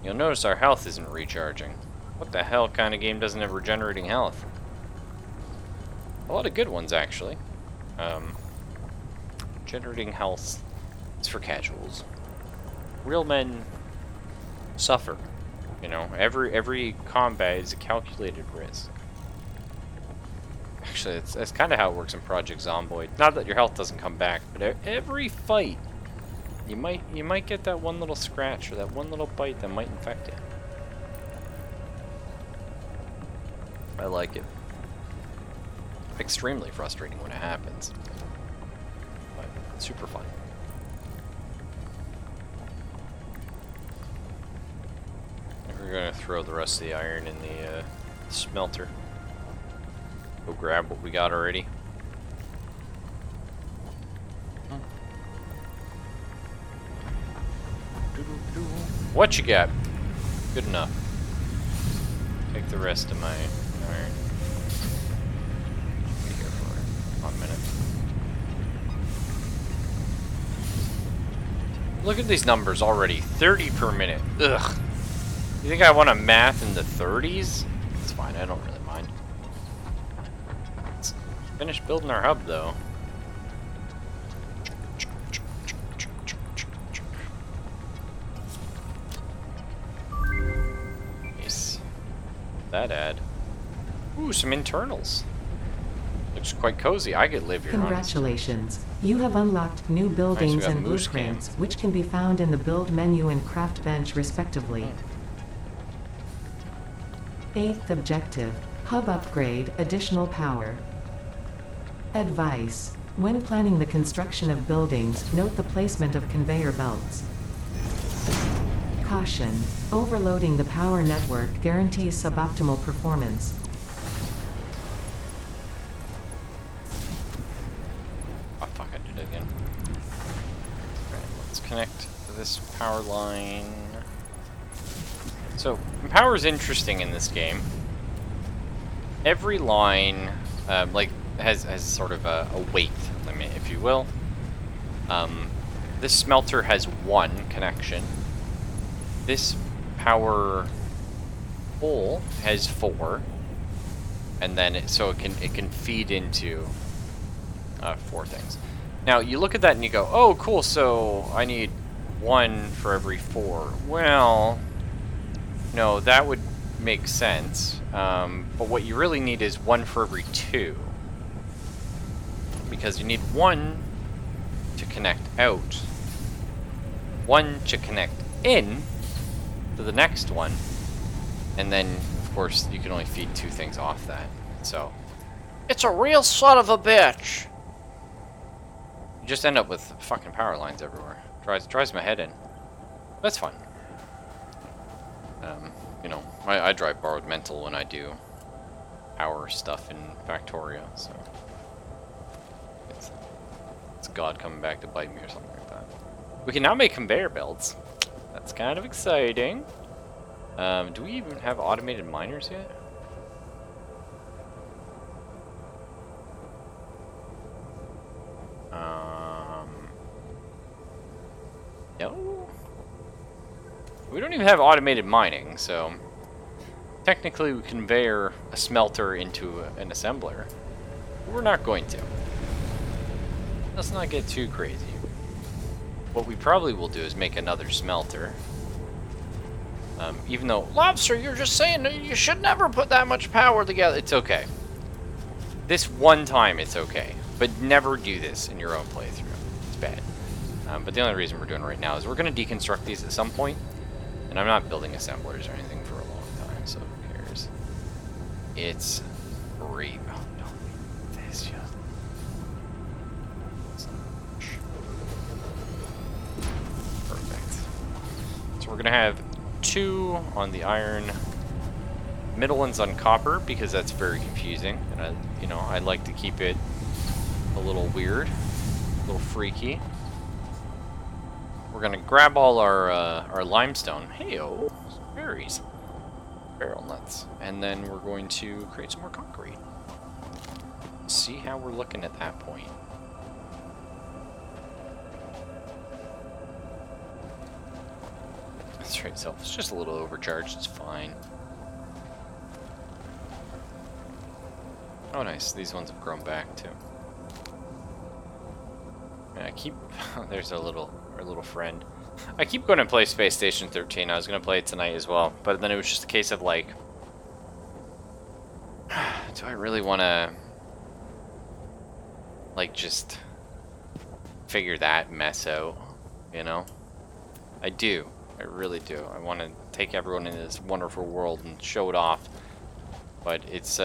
You'll notice our health isn't recharging. What the hell kind of game doesn't have regenerating health? A lot of good ones, actually. Generating health is for casuals. Real men suffer. You know, every combat is a calculated risk. Actually, that's kind of how it works in Project Zomboid. Not that your health doesn't come back, but every fight, you might get that one little scratch or that one little bite that might infect you. I like it. Extremely frustrating when it happens, but it's super fun. We're gonna throw the rest of the iron in the smelter. Go grab what we got already. What you got? Good enough. Take the rest of my iron. Be here for 1 minute. Look at these numbers already. 30 per minute. Ugh. You think I want to math in the 30s? It's fine, I don't really mind. Let's finish building our hub though. Nice. That add. Ooh, some internals. Looks quite cozy. I could live here. Congratulations. You have unlocked new buildings got and moose blueprints, which can be found in the build menu and craft bench respectively. 8th objective, hub upgrade, additional power. Advice: when planning the construction of buildings, note the placement of conveyor belts. Caution: overloading the power network guarantees suboptimal performance. Oh fuck, I did it again. Right, let's connect this power line. So, power is interesting in this game. Every line, has sort of a weight limit, if you will. This smelter has 1 connection. This power pole has 4, and then it can feed into 4 things. Now you look at that and you go, oh cool, so I need 1 for every 4. Well, no, that would make sense, but what you really need is 1 for every 2. Because you need 1 to connect out, 1 to connect in to the next one, and then, of course, you can only feed 2 things off that. So, it's a real son of a bitch! You just end up with fucking power lines everywhere. Drives my head in. That's fun. You know, I drive borrowed mental when I do power stuff in Factoria, so it's God coming back to bite me or something like that. We can now make conveyor belts. That's kind of exciting. Do we even have automated miners yet? No. We don't even have automated mining, so technically we conveyor a smelter into an assembler. We're not going to. Let's not get too crazy. What we probably will do is make another smelter. Even though, Lobster, you're just saying that you should never put that much power together. It's okay. This one time it's okay. But never do this in your own playthrough. It's bad. But the only reason we're doing it right now is we're going to deconstruct these at some point. And I'm not building assemblers or anything for a long time, so who cares? It's great. Oh, no. This just... Perfect. So we're going to have 2 on the iron. Middle one's on copper because that's very confusing. And I like to keep it a little weird, a little freaky. We're gonna grab all our limestone. Hey-oh, berries, barrel nuts, and then we're going to create some more concrete. See how we're looking at that point. That's right, so it's just a little overcharged. It's fine. Oh, nice. These ones have grown back too. And I keep... there's our little friend. I keep going to play Space Station 13. I was going to play it tonight as well. But then it was just a case of like... do I really want to... like, just... figure that mess out? You know? I do. I really do. I want to take everyone into this wonderful world and show it off. But it's...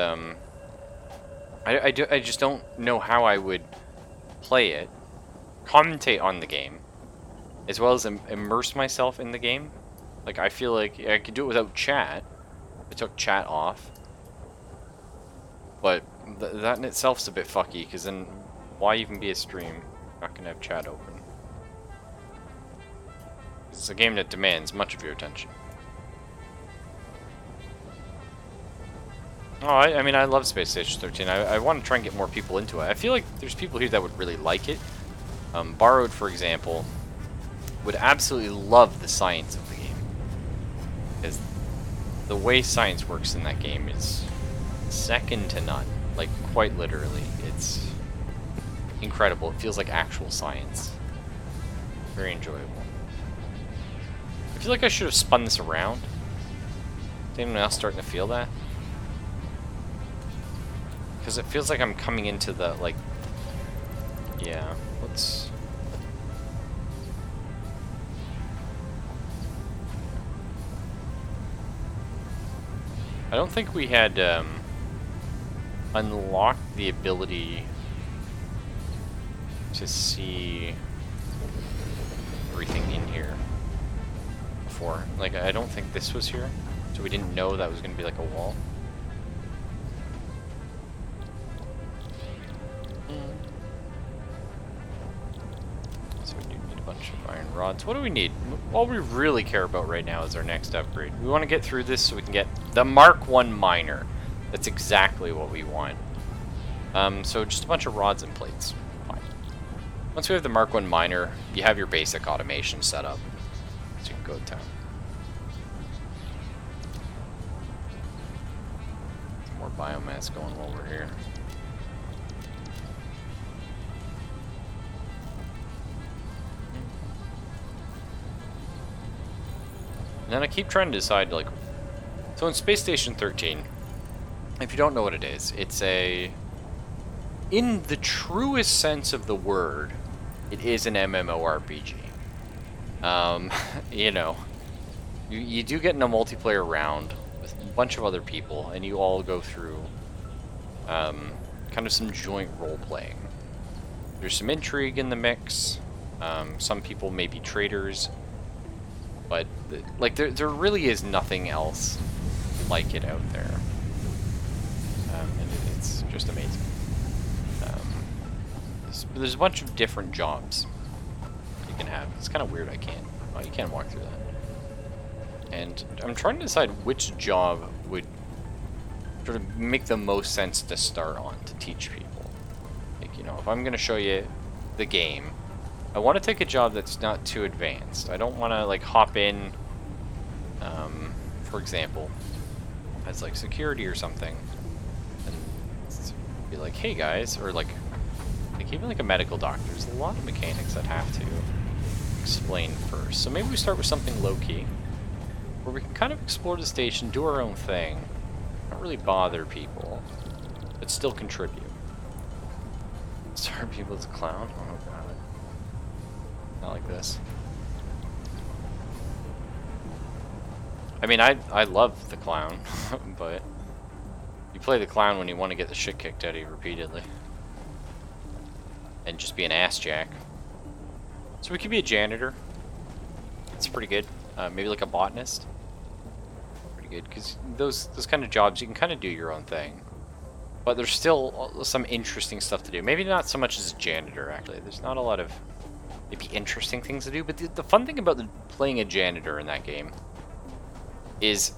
I just don't know how I would play it, commentate on the game, as well as immerse myself in the game. Like, I feel like I could do it without chat. I took chat off. But that in itself is a bit fucky, because then why even be a stream? Not going to have chat open. It's a game that demands much of your attention. Oh, I mean, I love Space Station 13. I want to try and get more people into it. I feel like there's people here that would really like it. Borrowed, for example, would absolutely love the science of the game. Because the way science works in that game is second to none. Like, quite literally. It's incredible. It feels like actual science. Very enjoyable. I feel like I should have spun this around. Is anyone else starting to feel that? Because it feels like I'm coming into the, like... yeah, let's... I don't think we had unlocked the ability to see everything in here before. Like, I don't think this was here, so we didn't know that was going to be like a wall. So we do need a bunch of iron rods. What do we need? All we really care about right now is our next upgrade. We want to get through this so we can get the Mark 1 miner. That's exactly what we want. So just a bunch of rods and plates. Fine. Once we have the Mark 1 miner, you have your basic automation set up. So you can go to town. Some more biomass going while we're here. And then I keep trying to decide, like, so in Space Station 13, if you don't know what it is, it's a, in the truest sense of the word, it is an MMORPG. You know, you do get in a multiplayer round with a bunch of other people, and you all go through kind of some joint role-playing. There's some intrigue in the mix. Some people may be traitors. But, like, there really is nothing else like it out there. And it's just amazing. There's a bunch of different jobs you can have. It's kind of weird I can't. Oh, you can't walk through that. And I'm trying to decide which job would sort of make the most sense to start on to teach people. Like, you know, if I'm going to show you the game, I want to take a job that's not too advanced. I don't want to, like, hop in, for example, as, like, security or something, and be like, hey, guys, or, like even, like, a medical doctor. There's a lot of mechanics I'd have to explain first. So maybe we start with something low-key, where we can kind of explore the station, do our own thing, not really bother people, but still contribute. Start people as a clown? Oh god. Not like this. I mean, I love the clown, but you play the clown when you want to get the shit kicked out of you repeatedly. And just be an ass jack. So we could be a janitor. That's pretty good. Maybe like a botanist. Pretty good, because those kind of jobs, you can kind of do your own thing. But there's still some interesting stuff to do. Maybe not so much as a janitor, actually. There's not a lot of maybe interesting things to do. But the fun thing about playing a janitor in that game is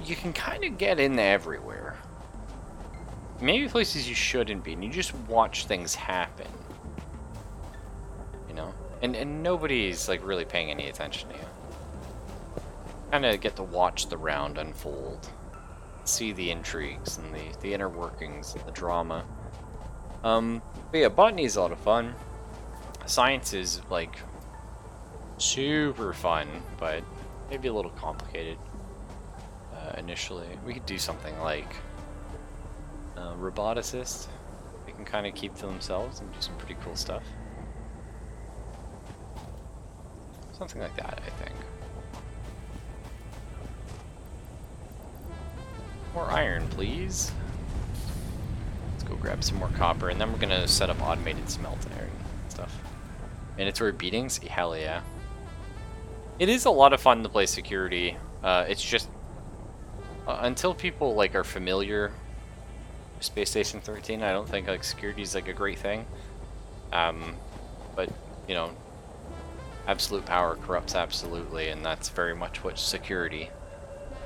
you can kind of get in everywhere. Maybe places you shouldn't be, and you just watch things happen. You know? And nobody's, like, really paying any attention to you. Kind of get to watch the round unfold. See the intrigues and the inner workings and the drama. But yeah, botany is a lot of fun. Science is, like, super fun, but maybe a little complicated initially. We could do something like roboticist. They can kind of keep to themselves and do some pretty cool stuff. Something like that, I think. More iron, please. Let's go grab some more copper, and then we're gonna set up automated smelting and stuff. Mandatory beatings? Hell yeah. It is a lot of fun to play security. It's just until people like are familiar with Space Station 13, I don't think like security is like a great thing. But you know, absolute power corrupts absolutely, and that's very much what security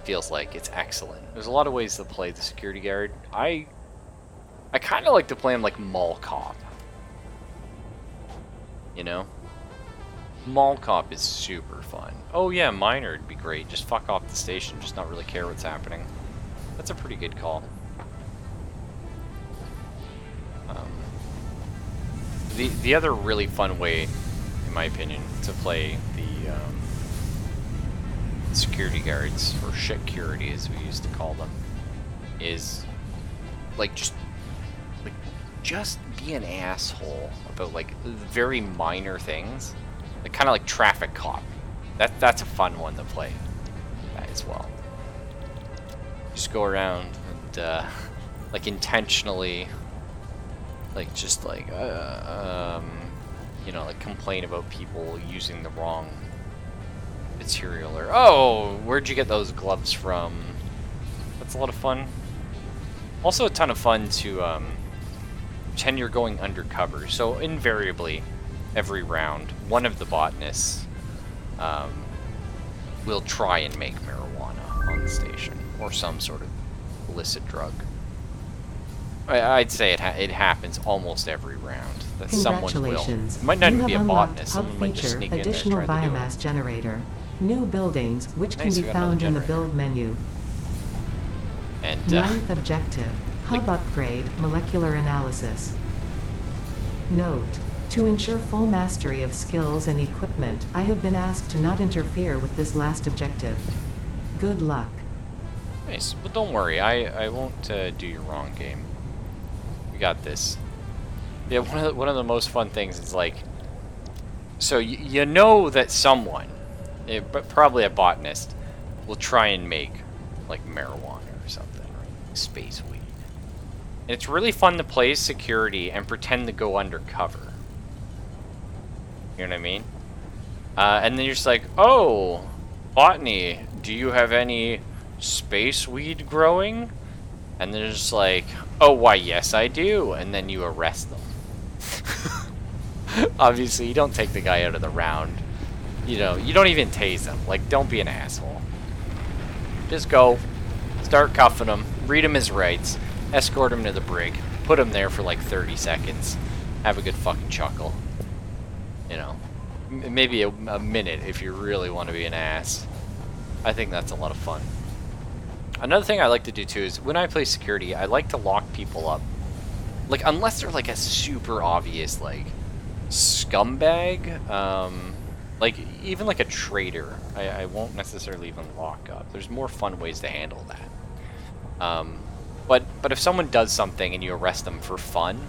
feels like. It's excellent. There's a lot of ways to play the security guard. I kind of like to play him like mall cop. You know? Mall cop is super fun. Oh yeah, miner would be great. Just fuck off the station, just not really care what's happening. That's a pretty good call. The other really fun way, in my opinion, to play the security guards, or shit-curity as we used to call them, is like just be an asshole about like very minor things, like kind of like traffic cop. That's a fun one to play that as well. Just go around and like intentionally like just like you know, like complain about people using the wrong material, or oh, where'd you get those gloves from? That's a lot of fun. Also a ton of fun to pretend you're going undercover. So invariably every round one of the botanists will try and make marijuana on the station, or some sort of illicit drug. I'd say it happens almost every round that someone will. It might not even be a botanist. Someone might just sneak in there and additional try to do biomass it. generator. New buildings, which Nice, can we be got another found in the generator. build menu. And Ninth objective, hub upgrade, molecular analysis. Note, to ensure full mastery of skills and equipment, I have been asked to not interfere with this last objective. Good luck. nice. But don't worry, I won't do you wrong, game. We got this. Yeah, one of the most fun things is like, so you know that someone, but probably a botanist, will try and make like marijuana or something, right? Space weed. And it's really fun to play security and pretend to go undercover. You know what I mean? And then you're just like, oh, botany, do you have any space weed growing? And they're just like, oh, why, yes, I do. And then you arrest them. Obviously, you don't take the guy out of the round. You know, you don't even tase him. Like, don't be an asshole. Just go. Start cuffing him. Read him his rights. Escort him to the brig. Put him there for like 30 seconds. Have a good fucking chuckle. You know. Maybe a minute if you really want to be an ass. I think that's a lot of fun. Another thing I like to do too is when I play security, I like to lock people up. Like, unless they're like a super obvious, like, scumbag, like, even like a traitor, I won't necessarily even lock up. There's more fun ways to handle that. But if someone does something and you arrest them for fun,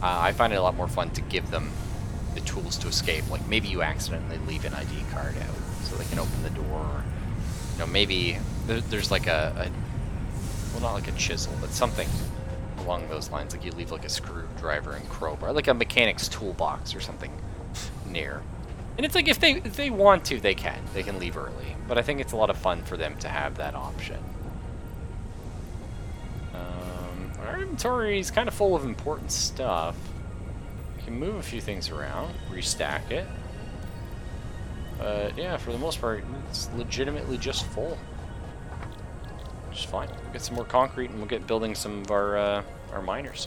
I find it a lot more fun to give them the tools to escape. Like, maybe you accidentally leave an ID card out so they can open the door. You know, maybe there's like well, not like a chisel, but something along those lines. Like you leave like a screwdriver and crowbar, like a mechanic's toolbox or something near. And it's like if they want to, they can leave early. But I think it's a lot of fun for them to have that option. Our inventory is kind of full of important stuff. We can move a few things around, restack it. But yeah, for the most part, it's legitimately just full. Which is fine. We'll get some more concrete and we'll get building some of our miners.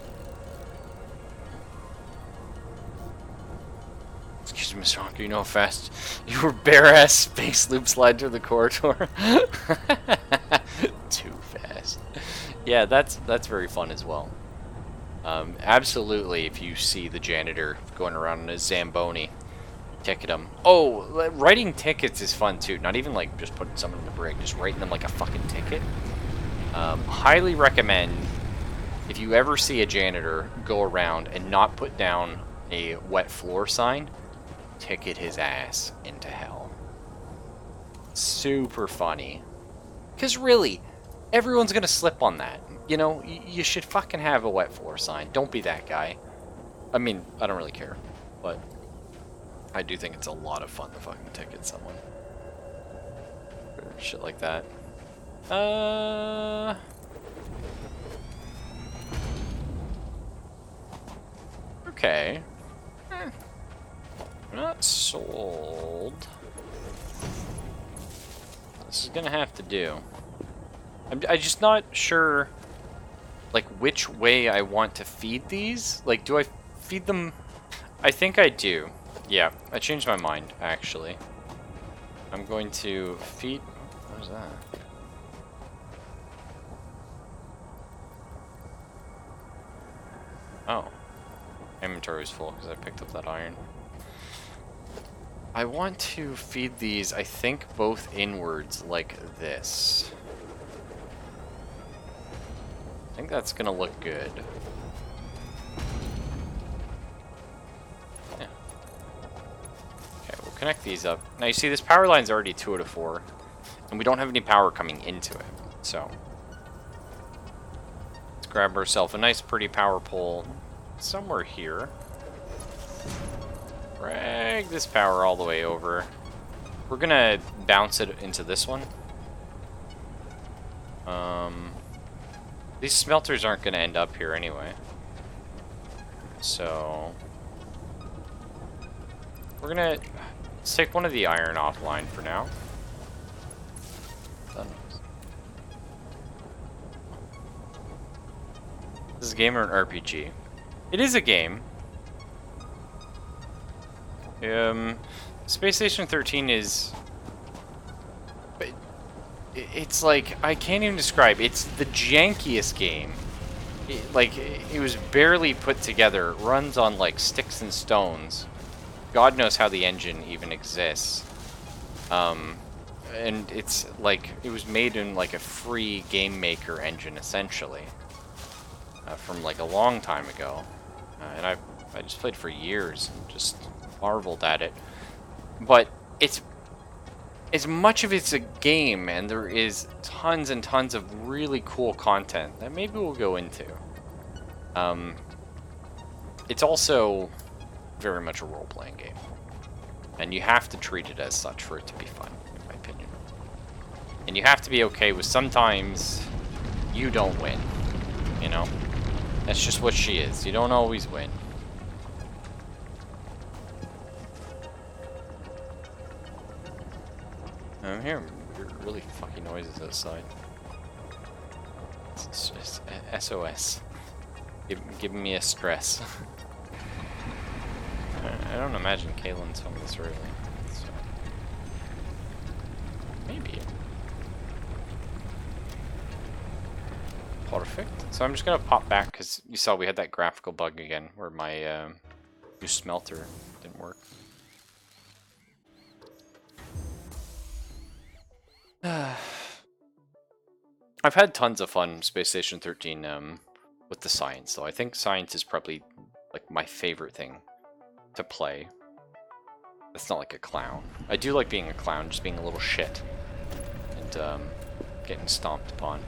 Excuse me, Mr. Honker, you know how fast your bare-ass space loop slide through the corridor? Too fast. Yeah, that's very fun as well. Absolutely, if you see the janitor going around in a Zamboni, ticket them. Oh, writing tickets is fun too. Not even like just putting someone in the brig, just writing them like a fucking ticket. Highly recommend, if you ever see a janitor go around and not put down a wet floor sign, ticket his ass into hell. Super funny. Because really, everyone's gonna slip on that. You know, you should fucking have a wet floor sign. Don't be that guy. I mean, I don't really care, but I do think it's a lot of fun to fucking ticket someone. Or shit like that. Okay. Not sold. This is gonna have to do. I'm just not sure, like, which way I want to feed these. Like, do I feed them? I think I do. Yeah, I changed my mind, actually. I'm going to feed... What is that? Oh. Inventory is full because I picked up that iron. I want to feed these, I think, both inwards like this. I think that's gonna look good. Yeah. Okay, we'll connect these up. Now you see this power line's already 2 out of 4, and we don't have any power coming into it. So let's grab ourselves a nice pretty power pole somewhere here. Drag this power all the way over. We're gonna bounce it into this one. These smelters aren't gonna end up here anyway. So we're gonna take one of the iron offline for now. Done. This is a game or an RPG? It is a game. Space Station 13 is... It's like, I can't even describe. It's the jankiest game. It was barely put together. It runs on, like, sticks and stones. God knows how the engine even exists. And it's, like, it was made in, like, a free game maker engine, essentially. From, like, a long time ago. And I just played for years and just marveled at it. But it's... As much of it's a game, and there is tons and tons of really cool content that maybe we'll go into. It's also very much a role-playing game. And you have to treat it as such for it to be fun, in my opinion. And you have to be okay with sometimes you don't win, you know? That's just what she is. You don't always win. Here, hear really fucking noises outside. It's just SOS. Giving me a stress. I don't imagine Kaylin's home this early. So. Maybe. Perfect. So I'm just gonna pop back because you saw we had that graphical bug again where my new smelter didn't work. I've had tons of fun Space Station 13 with the science, though. I think science is probably like my favorite thing to play. That's not like a clown. I do like being a clown, just being a little shit and getting stomped upon.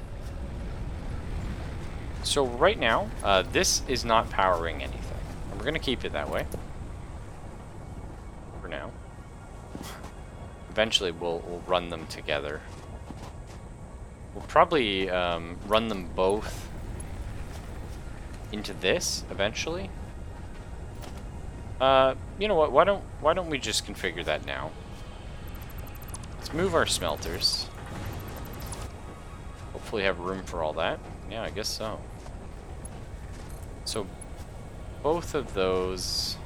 So right now, this is not powering anything. And we're gonna keep it that way for now. Eventually, we'll run them together. We'll probably run them both into this eventually. You know what? Why don't we just configure that now? Let's move our smelters. Hopefully, have room for all that. Yeah, I guess so. So, both of those.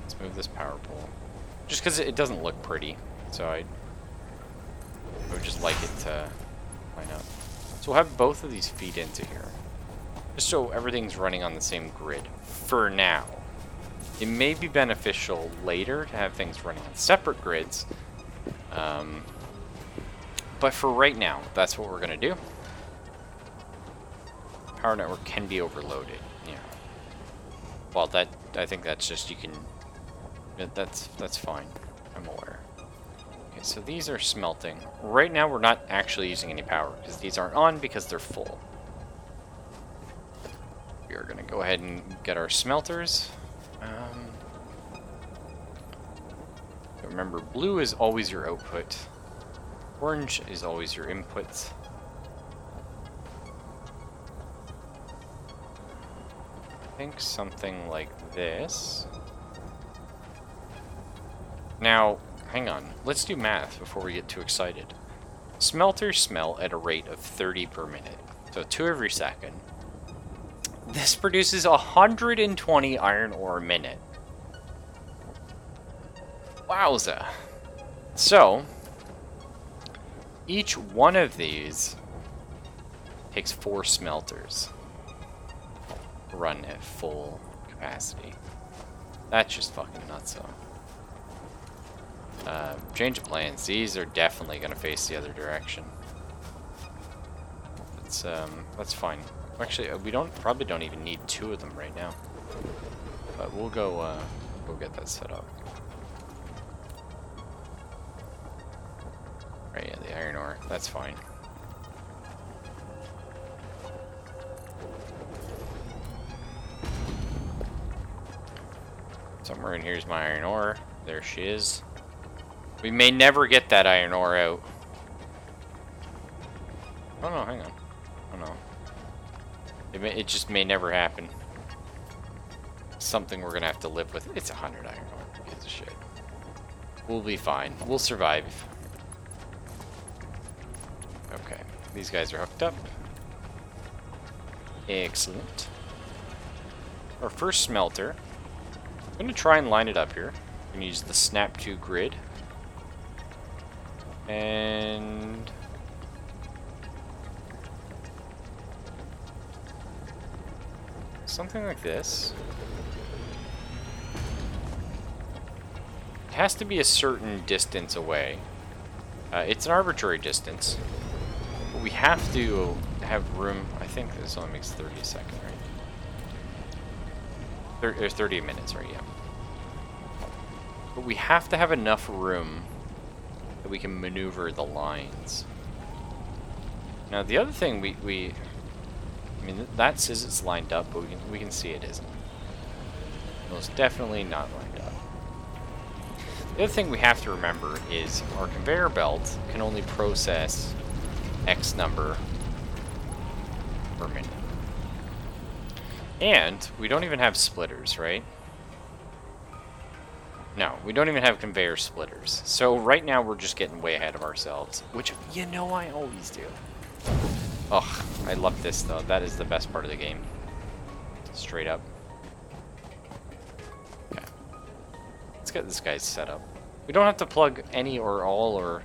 Let's move this power pole. Just because it doesn't look pretty, so I would just like it to line up. So we'll have both of these feed into here. Just so everything's running on the same grid for now. It may be beneficial later to have things running on separate grids. But for right now, that's what we're going to do. Power network can be overloaded. Yeah. Well, I think that's just, you can... That's fine. I'm aware. Okay, so these are smelting. Right now, we're not actually using any power, because these aren't on because they're full. We are going to go ahead and get our smelters. Remember, blue is always your output. Orange is always your input. I think something like this. Now, hang on. Let's do math before we get too excited. Smelters smelt at a rate of 30 per minute. So 2 every second. This produces 120 iron ore a minute. Wowza. So, each one of these takes 4 smelters to run at full capacity. That's just fucking nuts, though. Change of plans. These are definitely going to face the other direction. That's fine. Actually, we probably don't even need 2 of them right now. But we'll go get that set up. Right, yeah, the iron ore. That's fine. Somewhere in here is my iron ore. There she is. We may never get that iron ore out. Oh no, hang on. Oh no. It just may never happen. Something we're gonna have to live with. It's 100 iron ore. Who gives a shit? We'll be fine. We'll survive. Okay. These guys are hooked up. Excellent. Our first smelter. I'm gonna try and line it up here. I'm gonna use the Snap 2 grid. And something like this. It has to be a certain distance away. It's an arbitrary distance. But we have to have room. I think this only makes 30 a second, right? There's 30 minutes, right? Yeah. But we have to have enough room that we can maneuver the lines. Now the other thing I mean, that says it's lined up, but we can see it isn't. Most definitely not lined up. The other thing we have to remember is our conveyor belt can only process X number per minute. And we don't even have splitters, right? No, we don't even have conveyor splitters. So right now we're just getting way ahead of ourselves, which, you know, I always do. Ugh, I love this though. That is the best part of the game. Straight up. Okay. Let's get this guy set up. We don't have to plug any or all or,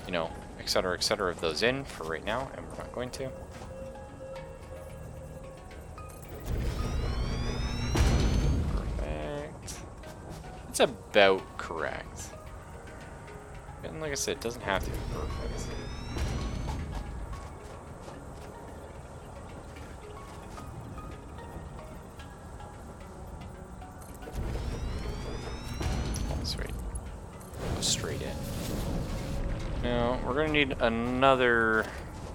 you know, etc., of those in for right now, and we're not going to. Perfect. It's about correct. And like I said, it doesn't have to be perfect. Oh, sweet. Go straight in. Now, we're going to need another,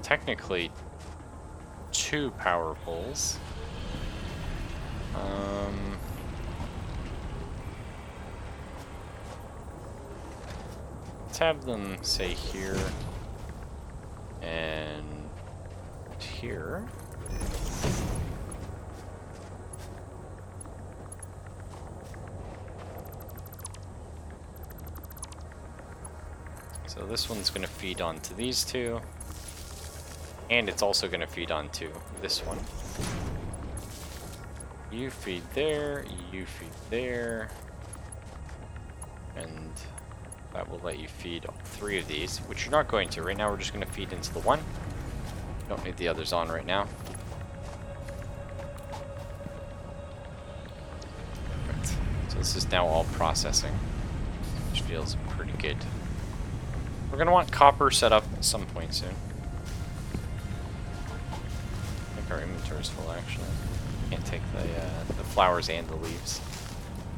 technically, 2 power poles. Let's have them, say, here and here. So this one's going to feed onto these 2. And it's also going to feed onto this one. You feed there, you feed there. And that will let you feed all 3 of these, which you're not going to. Right now we're just going to feed into the one. Don't need the others on right now. Perfect. So this is now all processing, which feels pretty good. We're going to want copper set up at some point soon. I think our inventory is full, actually. Can't take the flowers and the leaves.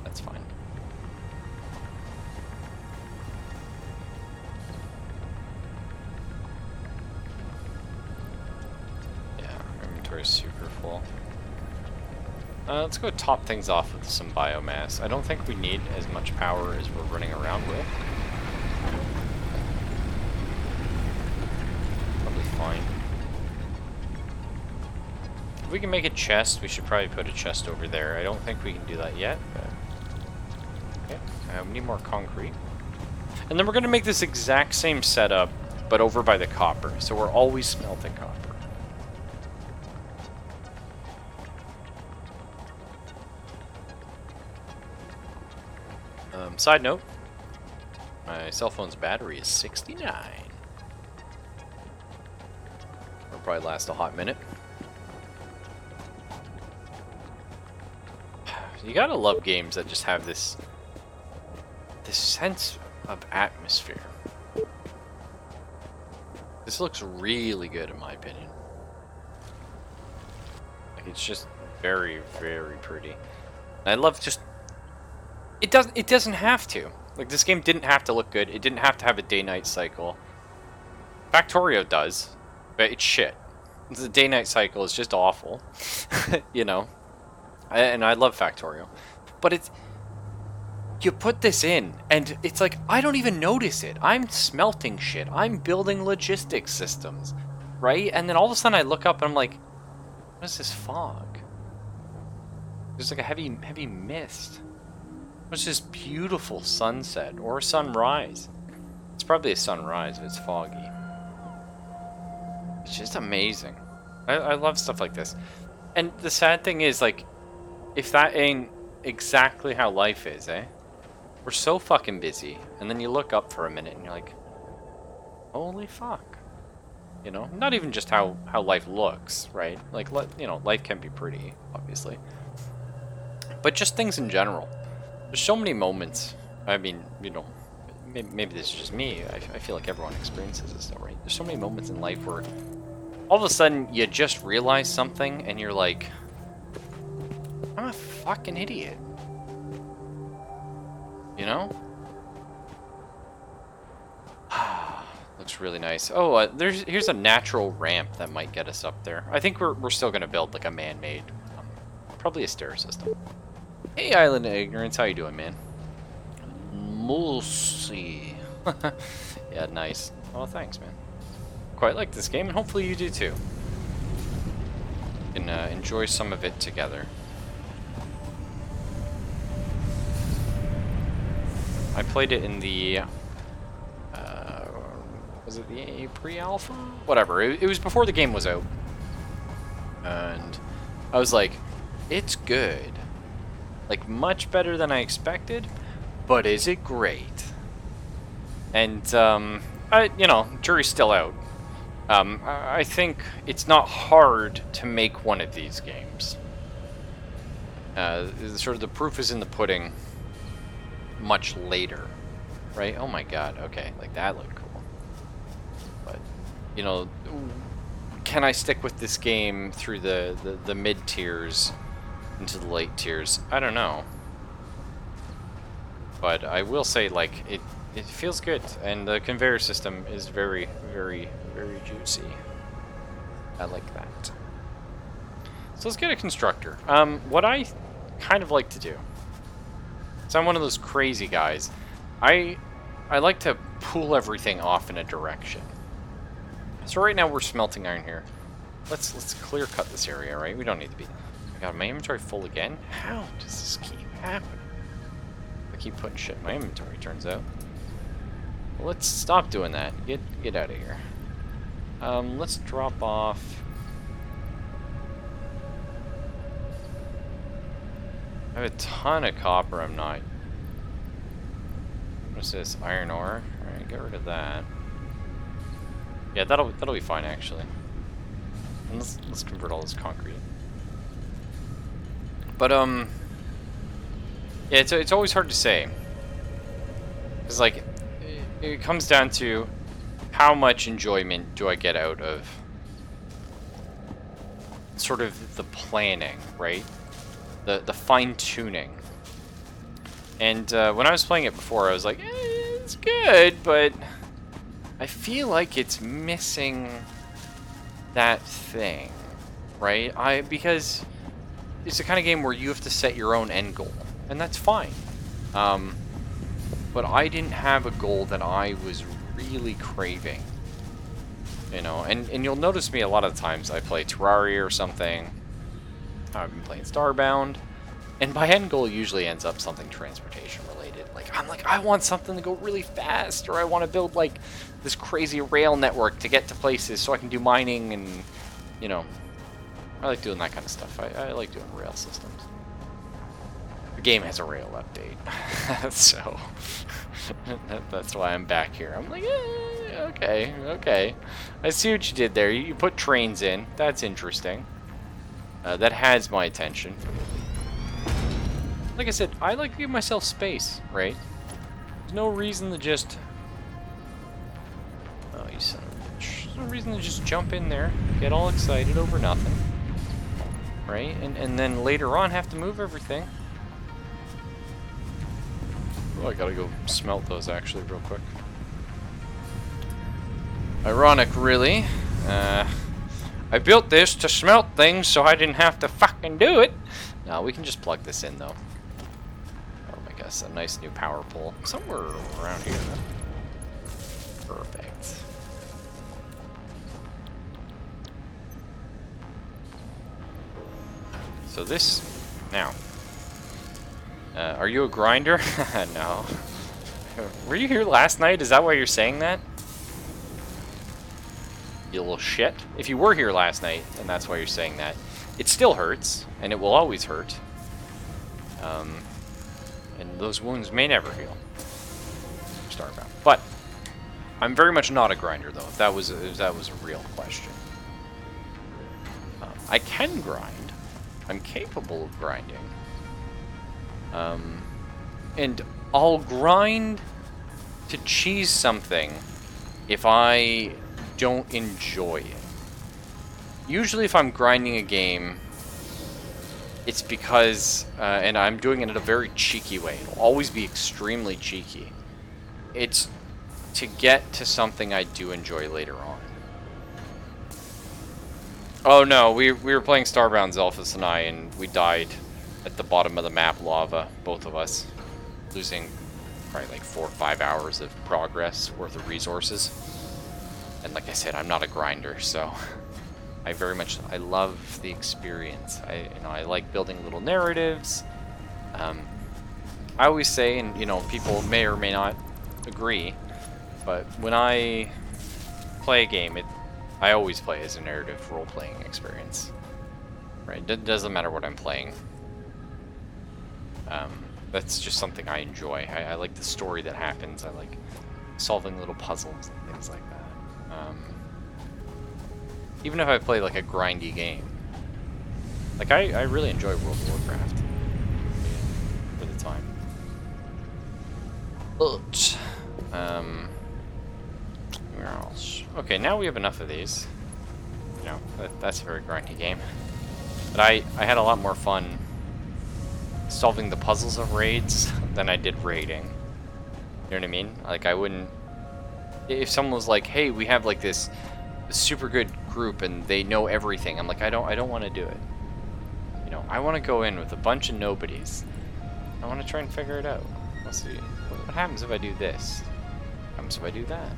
That's fine. Yeah, our inventory is super full. Let's go top things off with some biomass. I don't think we need as much power as we're running around with. Probably fine. If we can make a chest, we should probably put a chest over there. I don't think we can do that yet, but... Okay, we need more concrete. And then we're going to make this exact same setup, but over by the copper. So we're always smelting copper. Side note, my cell phone's battery is 69. It'll probably last a hot minute. You gotta love games that just have this sense of atmosphere. This looks really good in my opinion. Like, it's just very, very pretty. And I love just... It doesn't have to. Like, this game didn't have to look good. It didn't have to have a day-night cycle. Factorio does, but it's shit. The day-night cycle is just awful. You know? And I love Factorio. But it's... You put this in, and it's like, I don't even notice it. I'm smelting shit. I'm building logistics systems. Right? And then all of a sudden I look up and I'm like, what is this fog? There's like a heavy mist. What's this beautiful sunset or sunrise? It's probably a sunrise if it's foggy. It's just amazing. I love stuff like this. And the sad thing is, like, if that ain't exactly how life is, eh? We're so fucking busy. And then you look up for a minute and you're like, holy fuck. You know? Not even just how life looks, right? Like, you know, life can be pretty, obviously. But just things in general. There's so many moments. I mean, you know, maybe this is just me. I feel like everyone experiences this though, right? There's so many moments in life where all of a sudden you just realize something and you're like, I'm a fucking idiot. You know? Looks really nice. Oh, here's a natural ramp that might get us up there. I think we're still gonna build like a man-made, probably a stair system. Hey, Island of Ignorance, how you doing, man? Mulsey. Yeah, nice. Oh, thanks, man. Quite like this game, and hopefully you do too. We can enjoy some of it together. I played it in the was it the pre-alpha? Whatever. It was before the game was out, and I was like, it's good, like much better than I expected, but is it great? And you know, jury's still out. I think it's not hard to make one of these games. Sort of the proof is in the pudding much later, right? Oh my god, okay, like that looked cool. But, you know, can I stick with this game through the mid tiers into the late tiers? I don't know. But I will say, like, it feels good, and the conveyor system is very, very, very juicy. I like that. So let's get a constructor. What I kind of like to do, so I'm one of those crazy guys, I like to pull everything off in a direction. So right now we're smelting iron here. Let's clear cut this area, right? We don't need to be. I got my inventory full again. How does this keep happening? I keep putting shit in my inventory, turns out. Well, let's stop doing that. Get out of here. Let's drop off. I have a ton of copper. I'm not. What's this? Iron ore. All right, get rid of that. Yeah, that'll be fine actually. And let's convert all this concrete. But yeah, it's always hard to say. It's like it comes down to how much enjoyment do I get out of sort of the planning, right? The fine tuning. And when I was playing it before, I was like, it's good, but I feel like it's missing that thing, right? Because it's the kind of game where you have to set your own end goal, and that's fine. But I didn't have a goal that I was really craving, you know. And you'll notice me a lot of times I play Terraria or something. I've been playing Starbound, and my end goal usually ends up something transportation related. Like I'm like, I want something to go really fast, or I want to build like this crazy rail network to get to places so I can do mining, and you know, I like doing that kind of stuff. I like doing rail systems. The game has a rail update, so that's why I'm back here. I'm like, okay. I see what you did there. You put trains in. That's interesting. That has my attention. Like I said, I like to give myself space, right? There's no reason to just... Oh, you son of a bitch. There's no reason to just jump in there, get all excited over nothing, right? And then later on have to move everything. Oh, I gotta go smelt those actually real quick. Ironic, really. I built this to smelt things so I didn't have to fucking do it. No, we can just plug this in though. Oh my gosh, a nice new power pole. Somewhere around here. Perfect. So this, now. Are you a grinder? No. Were you here last night? Is that why you're saying that? You little shit. If you were here last night, then that's why you're saying that. It still hurts, and it will always hurt. And those wounds may never heal. Starbound. But I'm very much not a grinder, though. If that was a real question. I can grind. I'm capable of grinding. And I'll grind to cheese something if I don't enjoy it. Usually if I'm grinding a game, it's because, and I'm doing it in a very cheeky way, it'll always be extremely cheeky. It's to get to something I do enjoy later on. Oh no, we were playing Starbound, Zelphus and I, and we died at the bottom of the map lava, both of us, losing probably like 4 or 5 hours of progress worth of resources. And like I said, I'm not a grinder, so I love the experience. I like building little narratives. I always say, and you know, people may or may not agree, but when I play a game, I always play as a narrative role-playing experience. Right? It doesn't matter what I'm playing. That's just something I enjoy. I like the story that happens. I like solving little puzzles and things like that. Even if I play like a grindy game. Like, I really enjoy World of Warcraft. For the time. But, where else? Okay, now we have enough of these. You know, that's a very grindy game. But I had a lot more fun solving the puzzles of raids than I did raiding. You know what I mean? Like, I wouldn't... If someone was like, hey, we have like this super good group and they know everything, I'm like, I don't want to do it. You know, I want to go in with a bunch of nobodies. I want to try and figure it out. Let's see. What happens if I do this? What happens if I do that?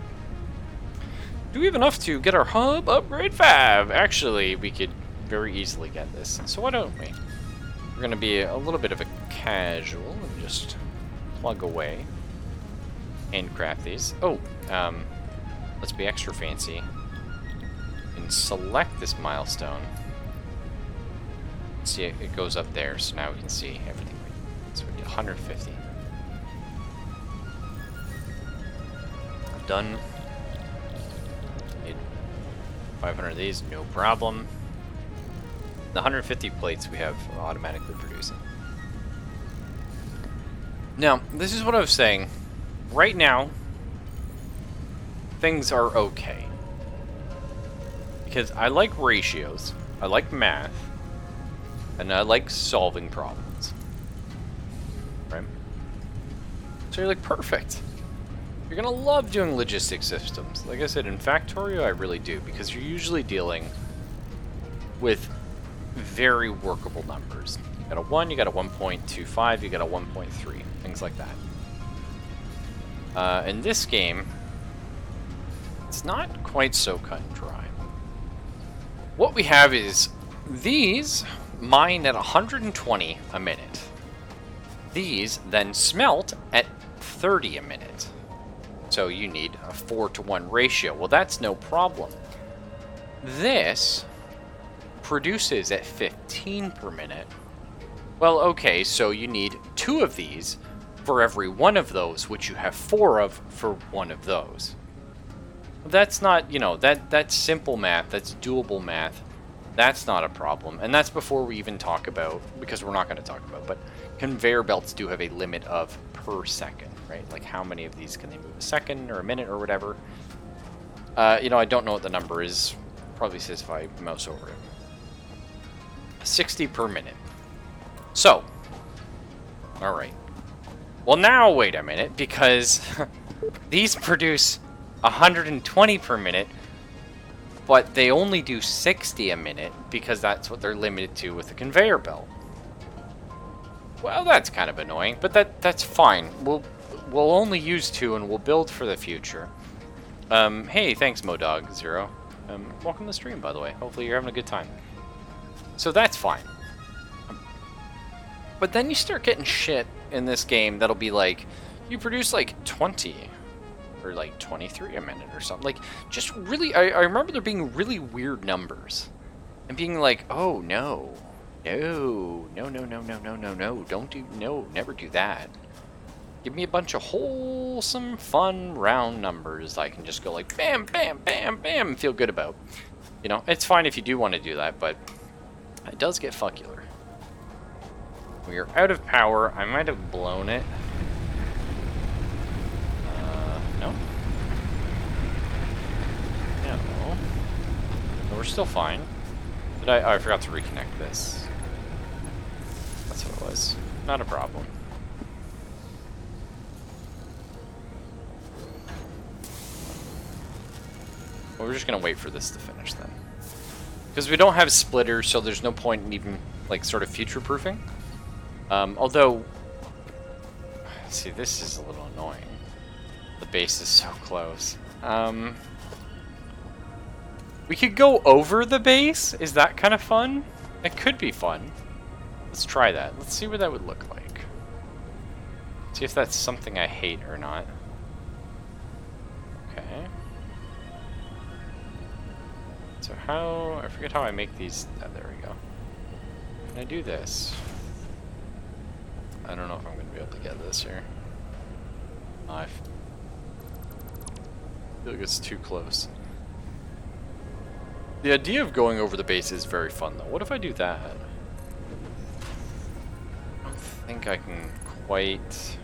Do we have enough to get our hub upgrade 5? Actually, we could very easily get this. So why don't we? We're going to be a little bit of a casual and just plug away. Handcraft these. Oh, let's be extra fancy. And select this milestone. See, it goes up there, so now we can see everything. So we get 150. Done. Need 500 of these, no problem. The 150 plates we have automatically producing. Now, this is what I was saying. Right now, things are okay. Because I like ratios, I like math, and I like solving problems. Right? So you're like, perfect. You're gonna love doing logistic systems. Like I said, in Factorio, I really do, because you're usually dealing with very workable numbers. You got a 1, you got a 1.25, you got a 1.3, things like that. In this game, it's not quite so cut and dry. What we have is these mine at 120 a minute. These then smelt at 30 a minute. So you need a 4-to-1 ratio. Well, that's no problem. This produces at 15 per minute. Well, okay, so you need 2 of these for every one of those, which you have 4 of for one of those. That's not, you know, that's simple math, that's doable math. That's not a problem. And that's before we even talk about, because we're not going to talk about, but conveyor belts do have a limit of per second, right? Like how many of these can they move a second or a minute or whatever. You know, I don't know what the number is. Probably says if I mouse over it. 60 per minute. So, all right. Well, now wait a minute, because these produce 120 per minute, but they only do 60 a minute because that's what they're limited to with the conveyor belt. Well, that's kind of annoying, but that's fine. We'll only use 2 and we'll build for the future. Hey, thanks Modog0. Welcome to the stream, by the way. Hopefully you're having a good time. So that's fine. But then you start getting shit in this game that'll be like, you produce like 20 or like 23 a minute or something. Like, just really, I remember there being really weird numbers and being like, oh no, no, no, no, no, no, no, no, no, don't do, no, never do that. Give me a bunch of wholesome, fun, round numbers I can just go like bam, bam, bam, bam, and feel good about. You know, it's fine if you do want to do that, but it does get fuckular. We are out of power. I might have blown it. No. No. No, we're still fine. Did I forgot to reconnect this. That's what it was. Not a problem. Well, we're just gonna wait for this to finish then. Because we don't have splitters, so there's no point in even, like, sort of future-proofing. Although, see, this is a little annoying. The base is so close. We could go over the base? Is that kind of fun? It could be fun. Let's try that. Let's see what that would look like. See if that's something I hate or not. Okay. So how... I forget how I make these... Oh, there we go. Can I do this? I don't know if I'm going to be able to get this here. I feel like it's too close. The idea of going over the base is very fun, though. What if I do that? I don't think I can quite...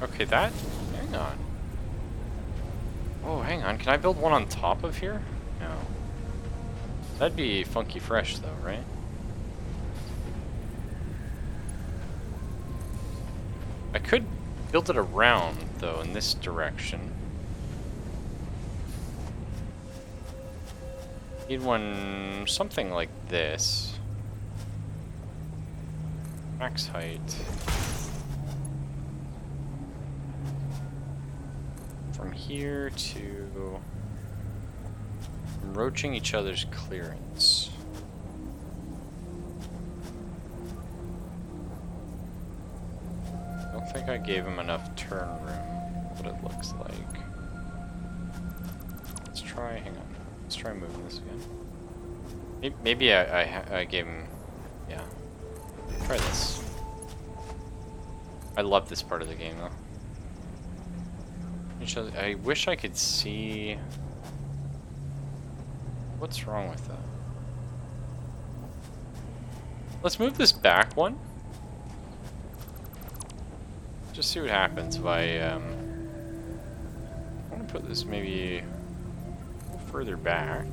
Okay, that... Hang on. Oh, hang on. Can I build one on top of here? No. That'd be funky fresh, though, right? I could build it around, though, in this direction. Need one... something like this. Max height. From here to... Roaching each other's clearance. I don't think I gave him enough turn room, what it looks like. Let's try, hang on. Let's try moving this again. Maybe I gave him, yeah. Try this. I love this part of the game though. I wish I could see... What's wrong with that? Let's move this back one. Just see what happens if I want to put this maybe a little further back.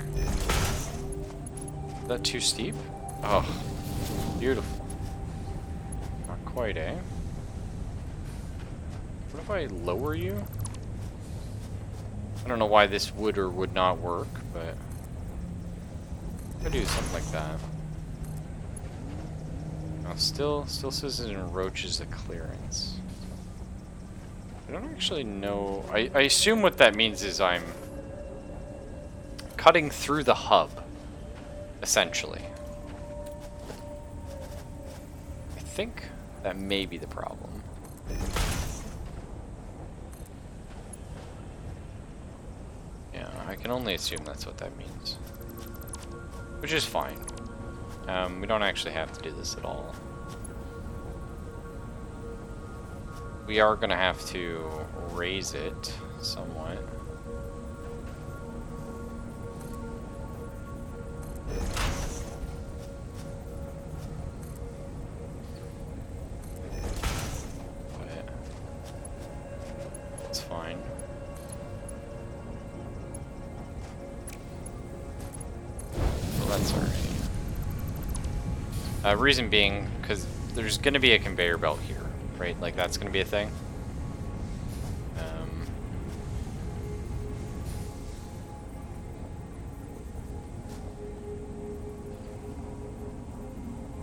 Is that too steep? Oh, beautiful. Not quite, eh? What if I lower you? I don't know why this would or would not work, but I'll do something like that. No, still says it enroaches the clearance. I don't actually know. I assume what that means is I'm cutting through the hub, essentially. I think that may be the problem. Yeah, I can only assume that's what that means. Which is fine. We don't actually have to do this at all. We are going to have to raise it somewhat. But it's fine. Well, that's alright. Reason being, because there's going to be a conveyor belt here, right? Like, that's going to be a thing.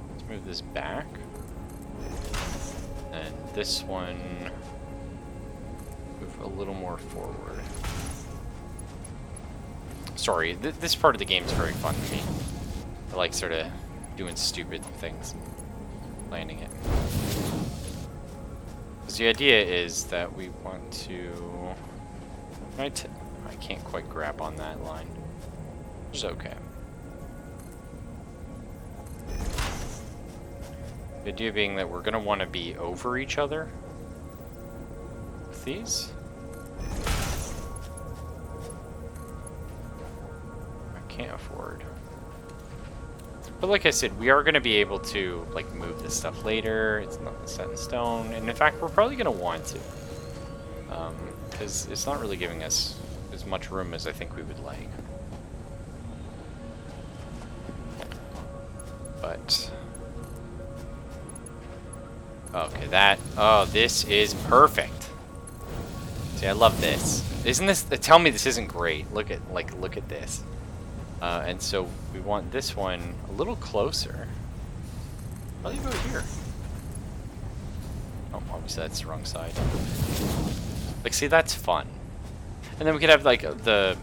Let's move this back. And this one, move a little more forward. Sorry, this part of the game is very fun to me. I like sort of doing stupid things and landing it. Because the idea is that we want to... I can't quite grab on that line. Which is okay. The idea being that we're going to want to be over each other with these. I can't afford. But like I said, we are going to be able to like move this stuff later. It's not set in stone, and in fact, we're probably going to want to, because it's not really giving us as much room as I think we would like. But okay, this is perfect. See, I love this. Isn't this? Tell me this isn't great. Look at this. And so we want this one a little closer. Probably go here. Oh, obviously that's the wrong side. Like, see, that's fun. And then we could have like the...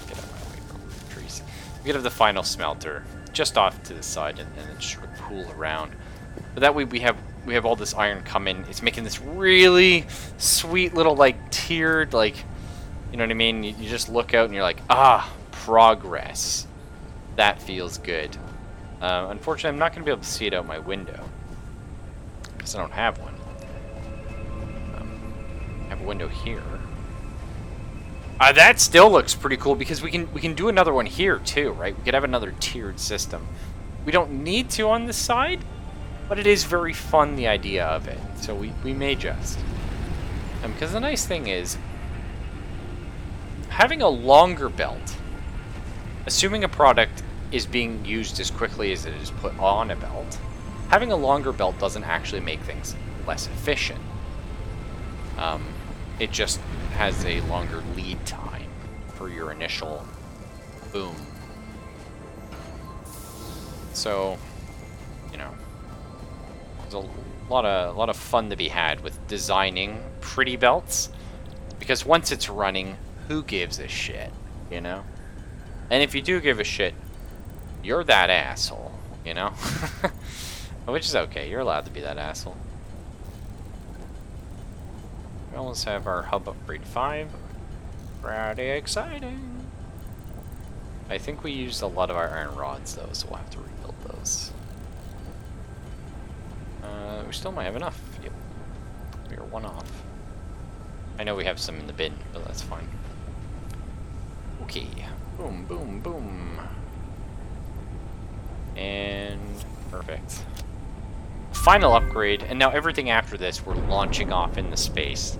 Get out of my way, trees. We could have the final smelter just off to the side and then just cool around. But that way we have all this iron coming. It's making this really sweet little like tiered, like, you know what I mean? You just look out and you're like, ah, progress. That feels good. Unfortunately, I'm not going to be able to see it out my window because I don't have one. I have a window here. That still looks pretty cool because we can do another one here too, right? We could have another tiered system. We don't need to on this side, but it is very fun, the idea of it. So we may just. Because the nice thing is, having a longer belt, assuming a product is being used as quickly as it is put on a belt, having a longer belt doesn't actually make things less efficient. It just has a longer lead time for your initial boom. So, you know, there's a lot of fun to be had with designing pretty belts, because once it's running, who gives a shit, you know? And if you do give a shit, you're that asshole, you know? Which is okay, you're allowed to be that asshole. We almost have our hub upgrade 5. Pretty exciting. I think we used a lot of our iron rods though, so we'll have to rebuild those. We still might have enough. Yep. We are one off. I know we have some in the bin, but that's fine. Okay. Boom, boom, boom. And perfect. Final upgrade, and now everything after this, we're launching off into space.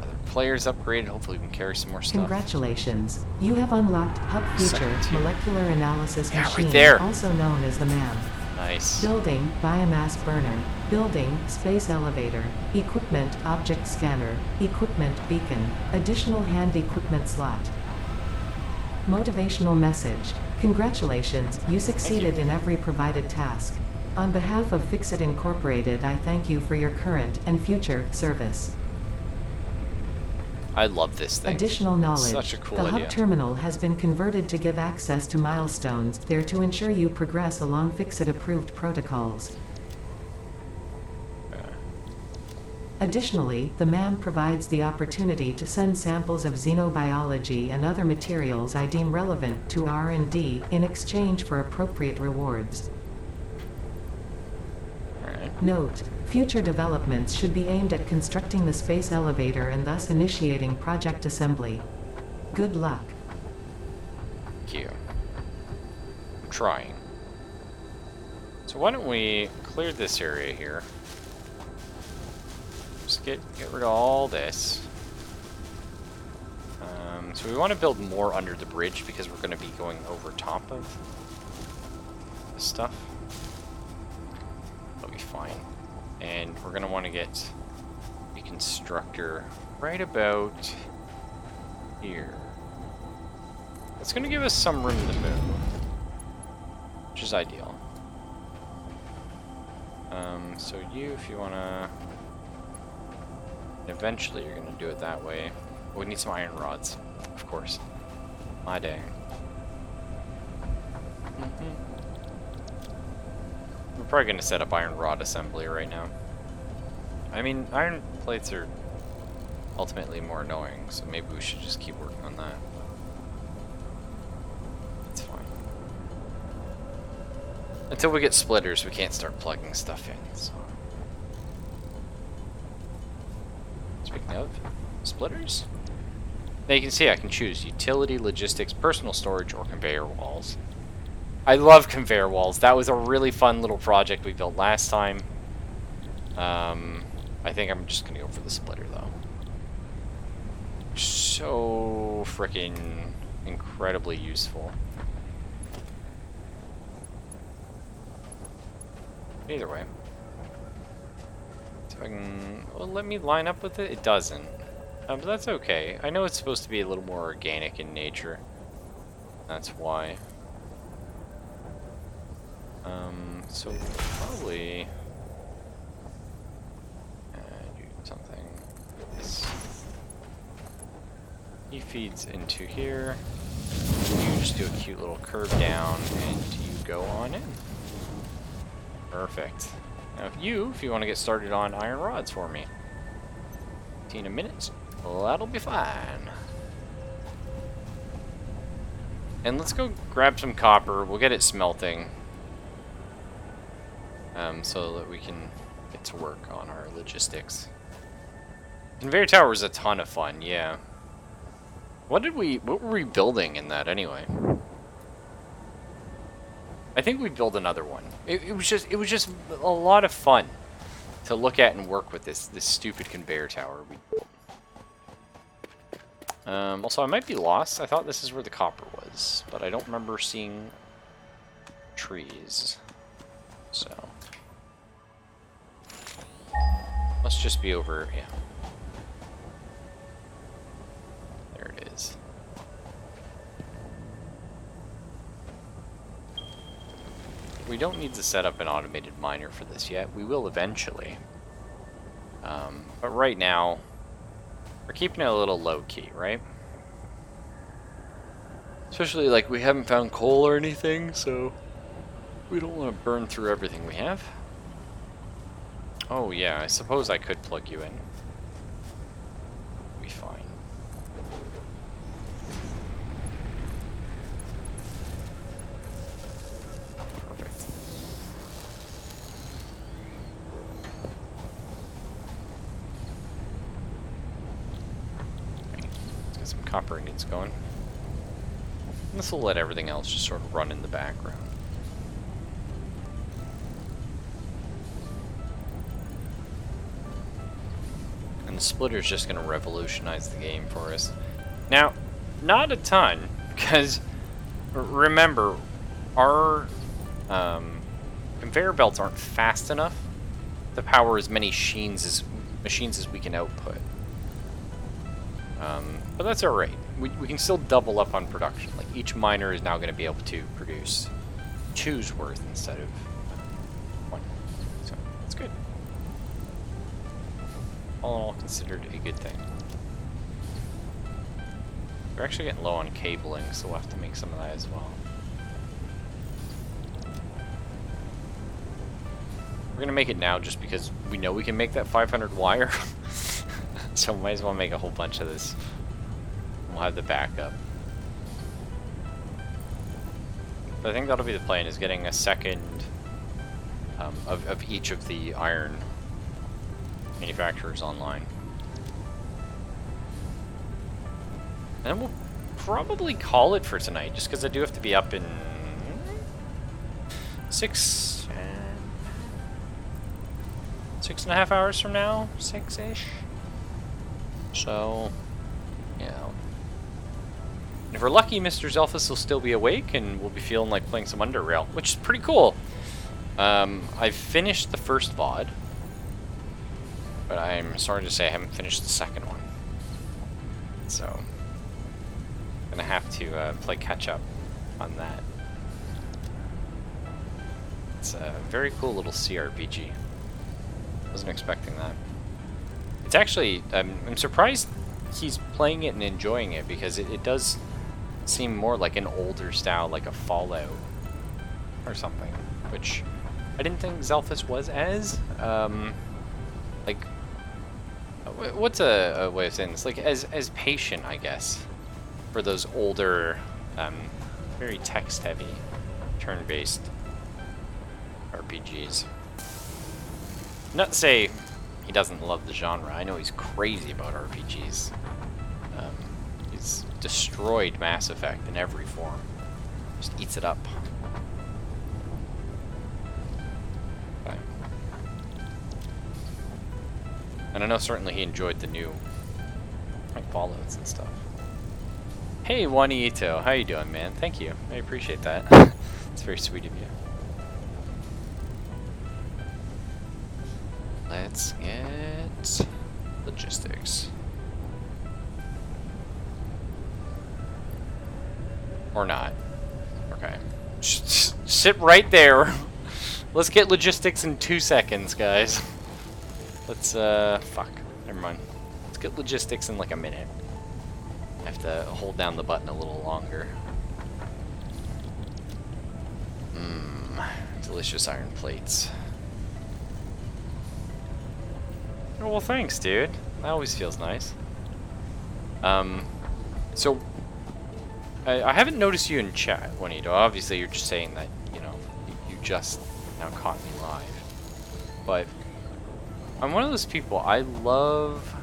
Other players upgraded, hopefully we can carry some more stuff. Congratulations. You have unlocked Hub Future Molecular Analysis Machine, right there. also known as the MAM. Nice. Building, biomass burner. Building, space elevator. Equipment, object scanner. Equipment, beacon. Additional hand equipment slot. Motivational message. Congratulations, you succeeded in every provided task. On behalf of Fixit Incorporated, I thank you for your current and future service. I love this thing. Additional knowledge. Such a cool the idea. hub terminal has been converted to give access to milestones there to ensure you progress along Fixit-approved protocols. Additionally, the MAM provides the opportunity to send samples of xenobiology and other materials I deem relevant to R&D in exchange for appropriate rewards. Note, future developments should be aimed at constructing the space elevator and thus initiating project assembly. Good luck. Thank you. I'm trying. So why don't we clear this area here? Just get rid of all this. So we want to build more under the bridge because we're going to be going over top of this stuff. That'll be fine. And we're going to want to get a constructor right about here. It's going to give us some room to move, which is ideal. So you, if you want to... Eventually you're going to do it that way. We need some iron rods, of course. My day. We're probably going to set up iron rod assembly right now. I mean, iron plates are ultimately more annoying, so maybe we should just keep working on that. It's fine. Until we get splitters, we can't start plugging stuff in, so... Speaking of splitters, now you can see I can choose utility, logistics, personal storage, or conveyor walls. I love conveyor walls. That was a really fun little project we built last time. I think I'm just gonna go for the splitter though. So freaking incredibly useful. Either way. So I can, well, let me line up with it. It doesn't. But that's okay. I know it's supposed to be a little more organic in nature. That's why. So we'll probably do something like this. He feeds into here. You just do a cute little curve down, and you go on in. Perfect. Now, if you want to get started on iron rods for me, 15 minutes, well, that'll be fine. And let's go grab some copper. We'll get it smelting, so that we can get to work on our logistics. Conveyor tower was a ton of fun, yeah. What were we building in that anyway? I think we built another one. It was just a lot of fun to look at and work with this stupid conveyor tower we built. Also, I might be lost. I thought this is where the copper was, but I don't remember seeing trees. So must just be over, yeah. There it is. We don't need to set up an automated miner for this yet. We will eventually. But right now, we're keeping it a little low-key, right? Especially, like, we haven't found coal or anything, so we don't want to burn through everything we have. Oh, yeah, I suppose I could plug you in. Be fine. Perfect. Okay, let's get some copper ingots going. This will let everything else just sort of run in the background. And the splitter's just going to revolutionize the game for us. Now, not a ton, because remember, our conveyor belts aren't fast enough to power as many machines as we can output. But that's alright. We can still double up on production. Like, each miner is now going to be able to produce 2's worth instead of 1. So, that's good. All in all, considered a good thing. We're actually getting low on cabling, so we'll have to make some of that as well. We're going to make it now just because we know we can make that 500 wire. So we might as well make a whole bunch of this. We'll have the backup. But I think that'll be the plan, is getting a second of each of the iron manufacturers online. And then we'll probably call it for tonight, just because I do have to be up in 6.5 hours from now, 6-ish. So, yeah. And if we're lucky, Mr. Zelphus will still be awake, and we'll be feeling like playing some Underrail, which is pretty cool. I've finished the first VOD, but I'm sorry to say I haven't finished the second one. So, I'm gonna have to play catch up on that. It's a very cool little CRPG. Wasn't expecting that. It's actually, I'm surprised he's playing it and enjoying it, because it does seem more like an older style, like a Fallout or something, which I didn't think Zelphus was as. Like, what's a way of saying this? Like, as patient, I guess, for those older, very text-heavy, turn-based RPGs. Not to say he doesn't love the genre. I know he's crazy about RPGs. He's destroyed Mass Effect in every form. Just eats it up. Okay. And I know certainly he enjoyed the new, like, Fallouts and stuff. Hey, Juanito, how you doing, man? Thank you. I appreciate that. It's very sweet of you. Let's get logistics. Or not. Okay. Sit right there. Let's get logistics in 2 seconds, guys. Let's, fuck. Never mind. Let's get logistics in like a minute. I have to hold down the button a little longer. Delicious iron plates. Oh, well, thanks, dude. That always feels nice. So I haven't noticed you in chat, Juanito. Obviously, you're just saying that, you know, you just now caught me live. But I'm one of those people, I love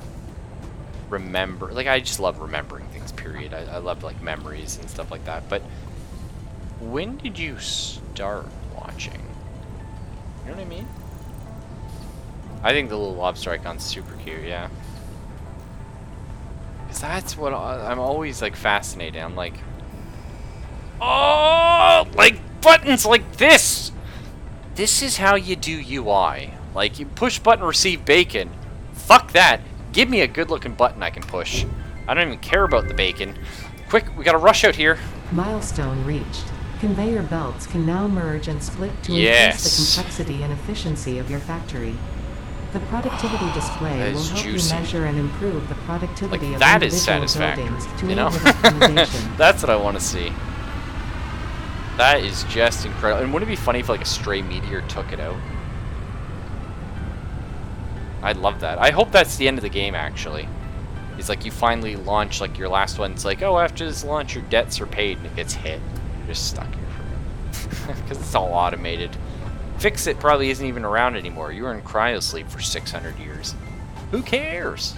I just love remembering things, period. I love, like, memories and stuff like that. But when did you start watching? You know what I mean? I think the little lobster icon's super cute, yeah. Because that's what I'm always, like, fascinated. I'm like, oh, like, buttons like this! This is how you do UI. Like, you push button, receive bacon. Fuck that. Give me a good-looking button I can push. I don't even care about the bacon. Quick, we gotta rush out here. Milestone reached. Conveyor belts can now merge and split to increase the complexity and efficiency of your factory. The productivity display will help you measure and improve the productivity of that is individual satisfactory, buildings to you know? aid with optimization. That's what I want to see. That is just incredible. And wouldn't it be funny if, like, a stray meteor took it out? I'd love that. I hope that's the end of the game, actually. It's like you finally launch, like, your last one. It's like, oh, after this launch, your debts are paid, and it gets hit. You're just stuck here forever. Because it's all automated. Fix-It probably isn't even around anymore. You were in cryosleep for 600 years. Who cares?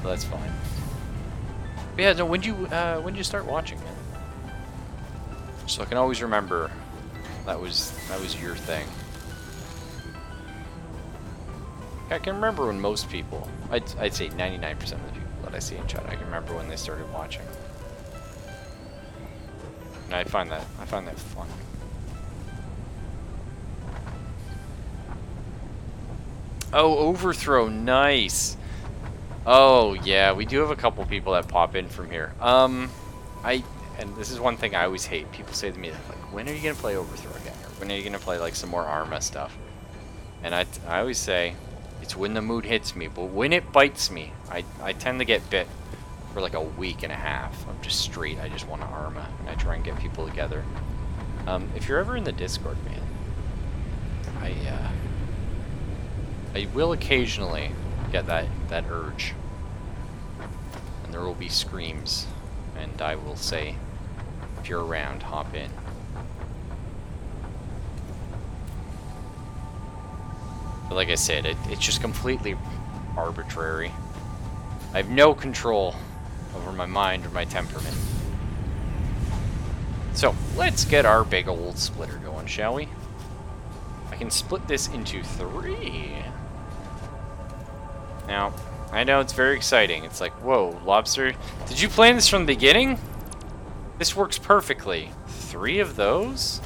Well, that's fine. But yeah, no, when'd you start watching it? So I can always remember that was your thing. I can remember when most people, I'd say 99% of the people that I see in chat, I can remember when they started watching. And I find that fun. Oh, Overthrow, nice. Oh yeah, we do have a couple people that pop in from here. And this is one thing I always hate. People say to me, like, when are you gonna play Overthrow again? Or when are you gonna play, like, some more Arma stuff? And I always say, it's when the mood hits me. But when it bites me, I tend to get bit for like a week and a half. I'm just straight. I just want to Arma, and I try and get people together. If you're ever in the Discord, man, I will occasionally get that urge, and there will be screams, and I will say, if you're around, hop in. But like I said, it's just completely arbitrary. I have no control over my mind or my temperament. So, let's get our big old splitter going, shall we? I can split this into 3. Now, I know it's very exciting. It's like, whoa, lobster. Did you plan this from the beginning? This works perfectly. 3 of those?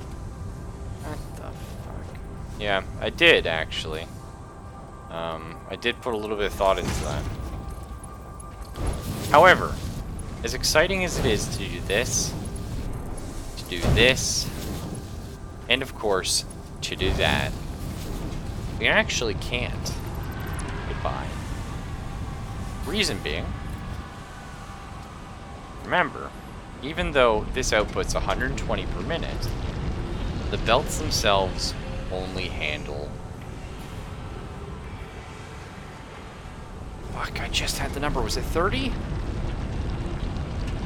What the fuck? Yeah, I did, actually. I did put a little bit of thought into that. However, as exciting as it is to do this, and of course, to do that, we actually can't. Goodbye. Reason being, remember, even though this outputs 120 per minute, the belts themselves only handle... Fuck, I just had the number. Was it 30?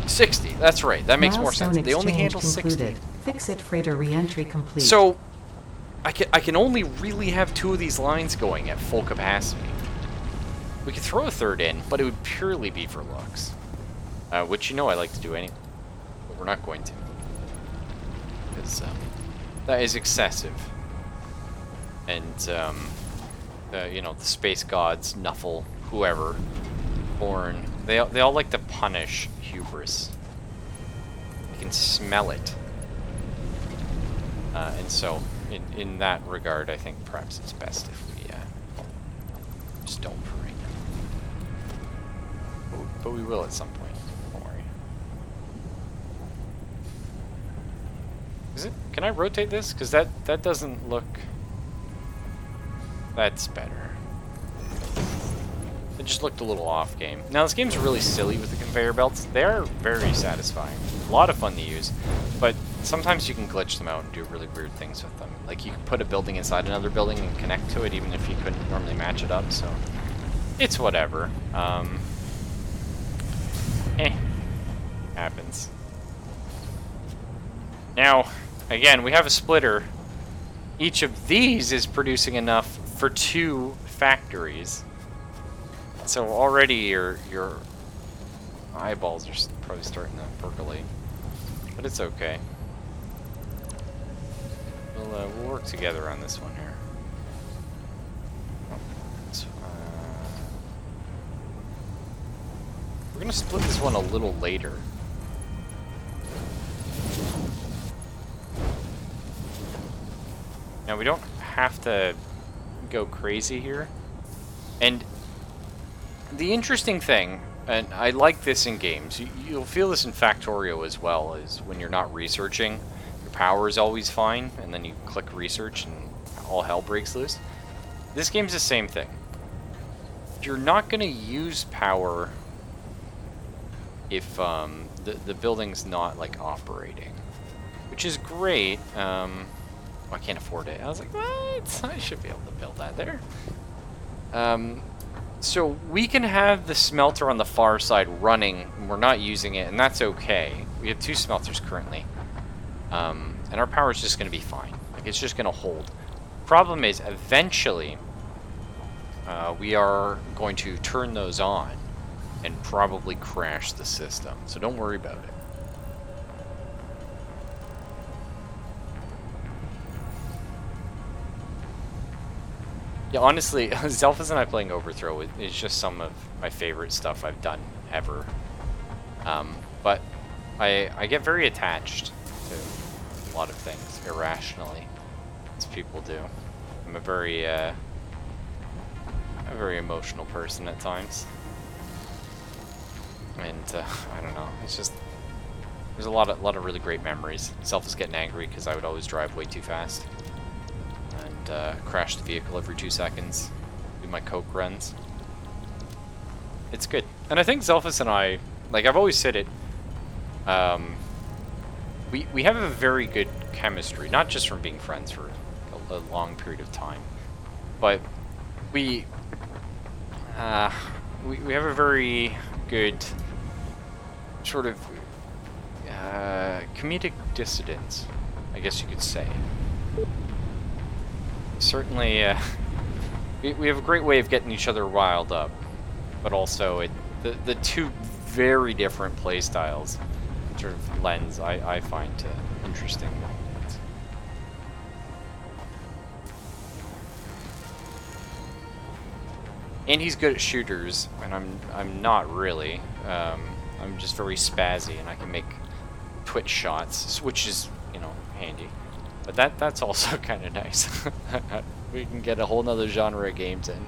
60. That's right. That makes more sense. They only handle 60. Fix-It freighter re-entry complete. So, I can only really have 2 of these lines going at full capacity. We could throw a 3rd in, but it would purely be for looks. Which, you know, I like to do anyway. But we're not going to. Because that is excessive. And, you know, the space gods, Nuffle, whoever, Born, they all like to punish hubris. You can smell it. And so, in that regard, I think perhaps it's best if we just don't for right now. But we will at some point. Don't worry. Is it? Can I rotate this? Because that doesn't look... That's better. It just looked a little off game. Now this game's really silly with the conveyor belts. They are very satisfying. A lot of fun to use. But sometimes you can glitch them out and do really weird things with them. Like you can put a building inside another building and connect to it even if you couldn't normally match it up, so it's whatever. Happens. Now, again, we have a splitter. Each of these is producing enough for 2 factories. So already your eyeballs are probably starting to percolate. But it's okay. We'll work together on this one here. We're gonna split this one a little later. Now we don't have to go crazy here. And the interesting thing, and I like this in games, you'll feel this in Factorio as well, is when you're not researching, your power is always fine, and then you click research and all hell breaks loose. This game's the same thing. You're not going to use power if the building's not like operating, which is great. I can't afford it. I was like, what? I should be able to build that there. So we can have the smelter on the far side running, and we're not using it, and that's okay. We have 2 smelters currently. And our power is just going to be fine. Like, it's just going to hold. Problem is, eventually, we are going to turn those on and probably crash the system. So don't worry about it. Yeah, honestly, Zelphus and I playing Overthrow is just some of my favorite stuff I've done ever. But I get very attached to a lot of things irrationally, as people do. I'm a very emotional person at times, and I don't know. It's just there's a lot of really great memories. Zelphus getting angry because I would always drive way too fast. Crash the vehicle every 2 seconds, do my coke runs. It's good. And I think Zelphus and I, like I've always said it, we have a very good chemistry, not just from being friends for a long period of time, but we have a very good sort of comedic dissonance, I guess you could say. Certainly, we have a great way of getting each other riled up, but also the 2 very different play styles sort of lens I find interesting. And he's good at shooters, and I'm not really. I'm just very spazzy, and I can make twitch shots, which is, you know, handy. But that's also kind of nice. We can get a whole nother genre of games in.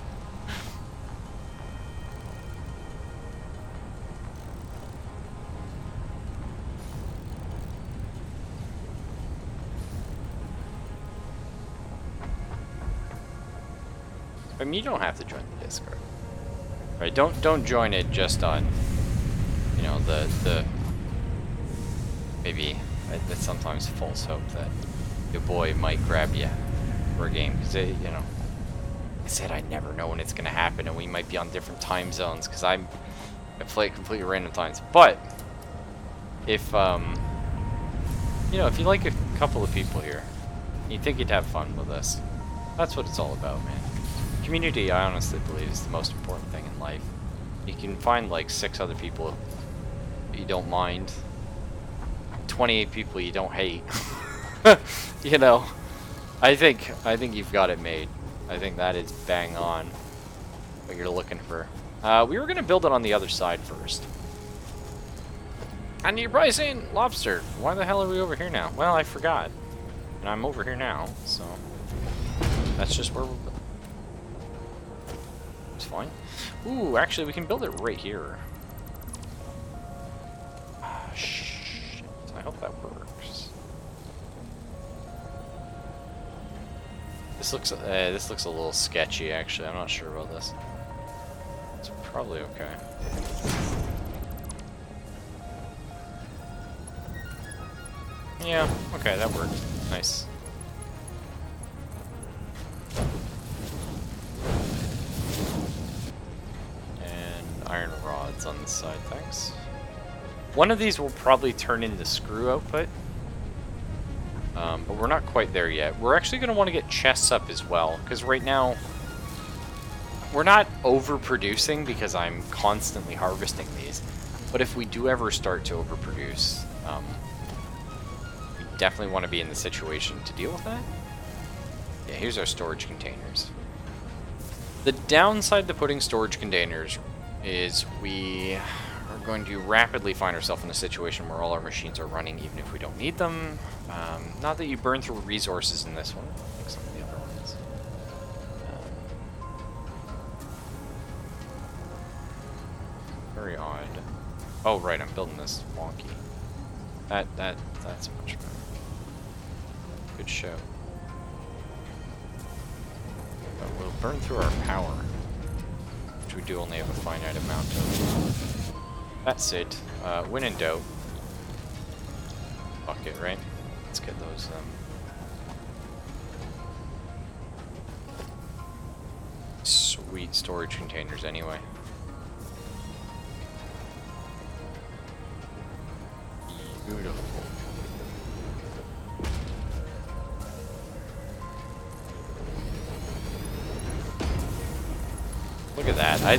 I mean, you don't have to join the Discord, right? Don't join it just on, you know, the maybe it's sometimes false hope that your boy might grab you for a game, because you know, I said I never know when it's gonna happen, and we might be on different time zones because I play at completely random times. But if you know, if you like a couple of people here, you think you'd have fun with us, that's what it's all about, man. Community, I honestly believe, is the most important thing in life. You can find like 6 other people you don't mind, 28 people you don't hate. You know, I think you've got it made. I think that is bang on what you're looking for. We were gonna build it on the other side first. And you're probably saying, Lobster, why the hell are we over here now? Well, I forgot, and I'm over here now, so that's just where we're building. It's fine. Ooh, actually, we can build it right here. Ah, shit. I hope that works. This looks a little sketchy, actually. I'm not sure about this. It's probably okay. Yeah, okay, that worked. Nice. And iron rods on the side, thanks. One of these will probably turn into screw output. But we're not quite there yet. We're actually going to want to get chests up as well, because right now we're not overproducing because I'm constantly harvesting these. But if we do ever start to overproduce, we definitely want to be in the situation to deal with that. Yeah, here's our storage containers. The downside to putting storage containers is we are going to rapidly find ourselves in a situation where all our machines are running even if we don't need them. Not that you burn through resources in this one, like some of the other ones. Very odd. Oh right, I'm building this wonky. That's much better. Good show. But we'll burn through our power, which we do only have a finite amount of. That's it. When in doubt. Bucket, right? Let's get those. Sweet storage containers anyway. Beautiful. Look at that. I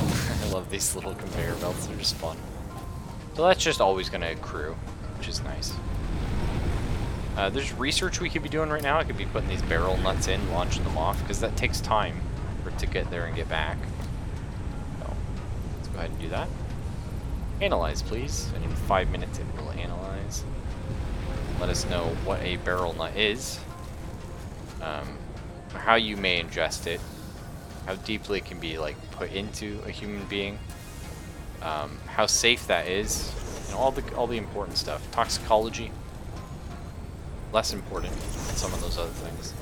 love these little conveyor belts. They're just fun. So that's just always going to accrue, which is nice. There's research we could be doing right now. I could be putting these barrel nuts in, launching them off, because that takes time for it to get there and get back. So let's go ahead and do that. Analyze, please. And in 5 minutes, it will analyze. Let us know what a barrel nut is, how you may ingest it, how deeply it can be like put into a human being, how safe that is, and all the important stuff. Toxicology, less important than some of those other things.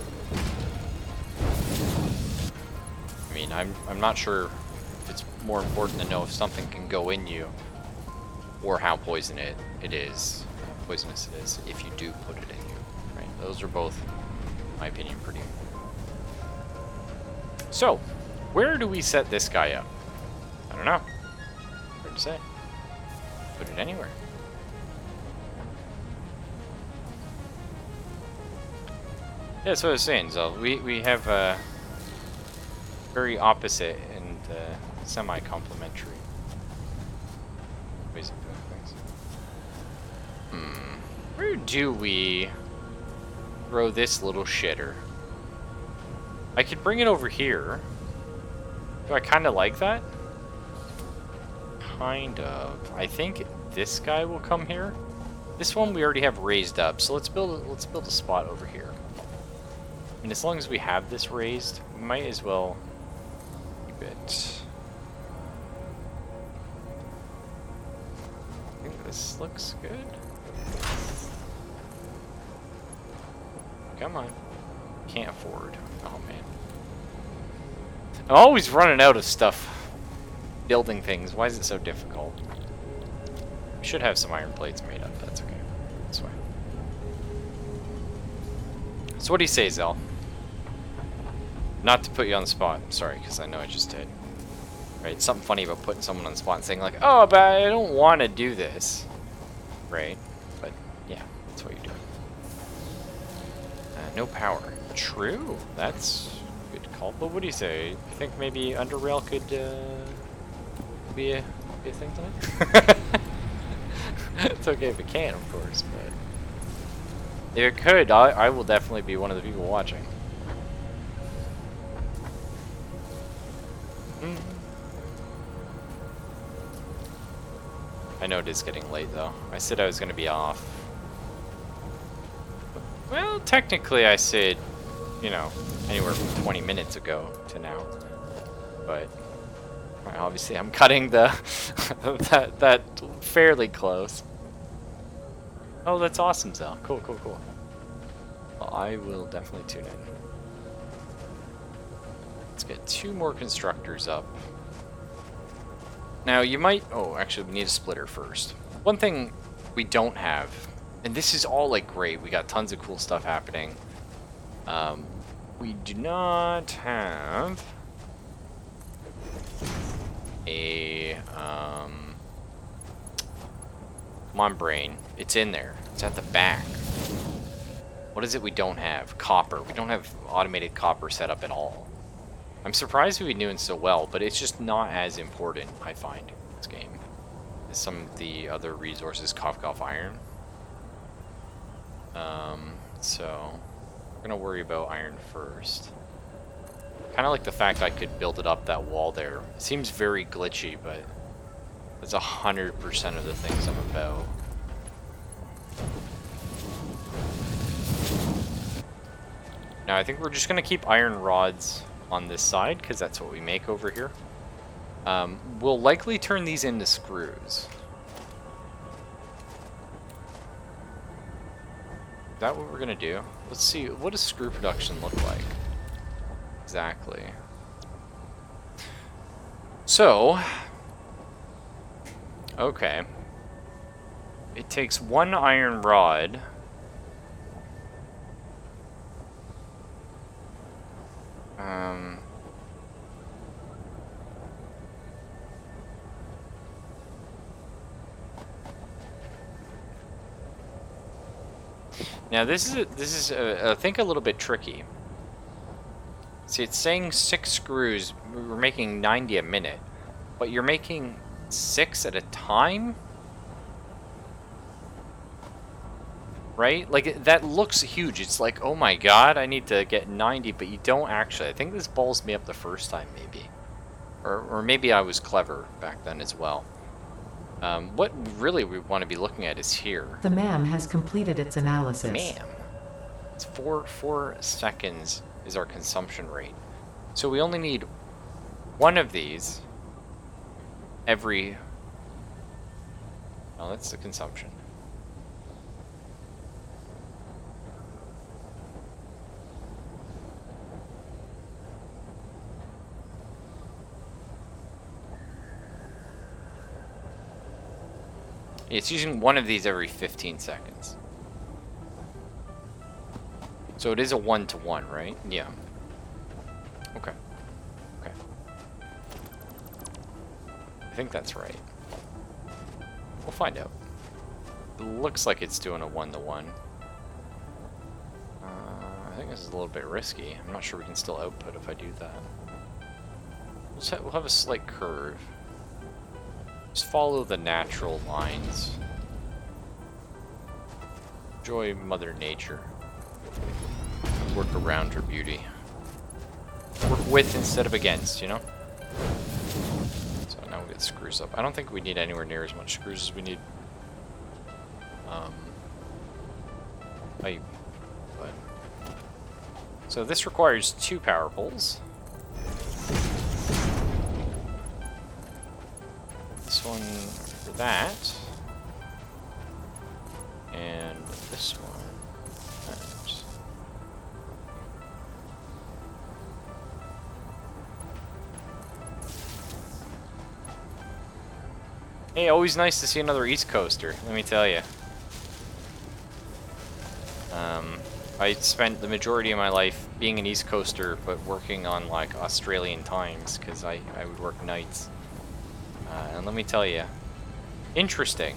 I mean, I'm not sure if it's more important to know if something can go in you or how poisonous it is if you do put it in you. Right? Those are both, in my opinion, pretty important. So, where do we set this guy up? I don't know. Hard to say. Put it anywhere. Yeah, that's what I was saying. So we have very opposite and semi-complementary ways of doing things. Where do we throw this little shitter? I could bring it over here. Do I kind of like that? Kind of. I think this guy will come here. This one we already have raised up, so let's build a spot over here. And as long as we have this raised, we might as well keep it. I think this looks good. Come on. Can't afford. Oh man. I'm always running out of stuff building things. Why is it so difficult? We should have some iron plates made up. That's okay. That's fine. So what do you say, Zell? Not to put you on the spot. I'm sorry, because I know I just did. Right? Something funny about putting someone on the spot and saying like, oh, but I don't want to do this. Right? But yeah, that's what you're doing. No power. True. That's a good call. But what do you say? You think maybe Underrail could be a thing tonight? It's okay if it can, of course, but if it could, I will definitely be one of the people watching. I know it is getting late though. I said I was going to be off. Well, technically I said, you know, anywhere from 20 minutes ago to now. But obviously I'm cutting the that fairly close. Oh, that's awesome, Zell. Cool, cool, cool. Well, I will definitely tune in. Let's get 2 more constructors up. Now you might, oh, actually we need a splitter first. One thing we don't have And this is all like great. We got tons of cool stuff happening. We do not have a come on, brain. It's in there. It's at the back. What is it we don't have? Copper. We don't have automated copper set up at all. I'm surprised we've been doing so well, but it's just not as important, I find, in this game, as some of the other resources. Cough iron. So we're gonna worry about iron first. Kind of like the fact I could build it up that wall there. It seems very glitchy, but that's 100% of the things I'm about. Now I think we're just gonna keep iron rods on this side because that's what we make over here. We'll likely turn these into screws. Is that what we're gonna do? Let's see, what does screw production look like? Exactly. So, okay. It takes one iron rod. Now this is I think a little bit tricky. See, it's saying 6 screws. We're making 90 a minute, but you're making 6 at a time, right? Like that looks huge. It's like, oh my god, I need to get 90, but you don't actually. I think this balls me up the first time, maybe, or maybe I was clever back then as well. What really we want to be looking at is here. The MAM has completed its analysis. MAM. It's 4 seconds is our consumption rate. So we only need one of these every... Oh, that's the consumption. It's using one of these every 15 seconds. So it is a 1-to-1, right? Yeah. Okay. Okay. I think that's right. We'll find out. It looks like it's doing a 1-to-1. I think this is a little bit risky. I'm not sure we can still output if I do that. We'll have a slight curve. Just follow the natural lines. Enjoy Mother Nature. Work around her beauty. Work with instead of against, you know? So now we get screws up. I don't think we need anywhere near as much screws as we need. So this requires 2 power poles. This one for that. And this one. That. Hey, always nice to see another East Coaster, let me tell you. I spent the majority of my life being an East Coaster, but working on like Australian times, because I would work nights. And let me tell you, interesting,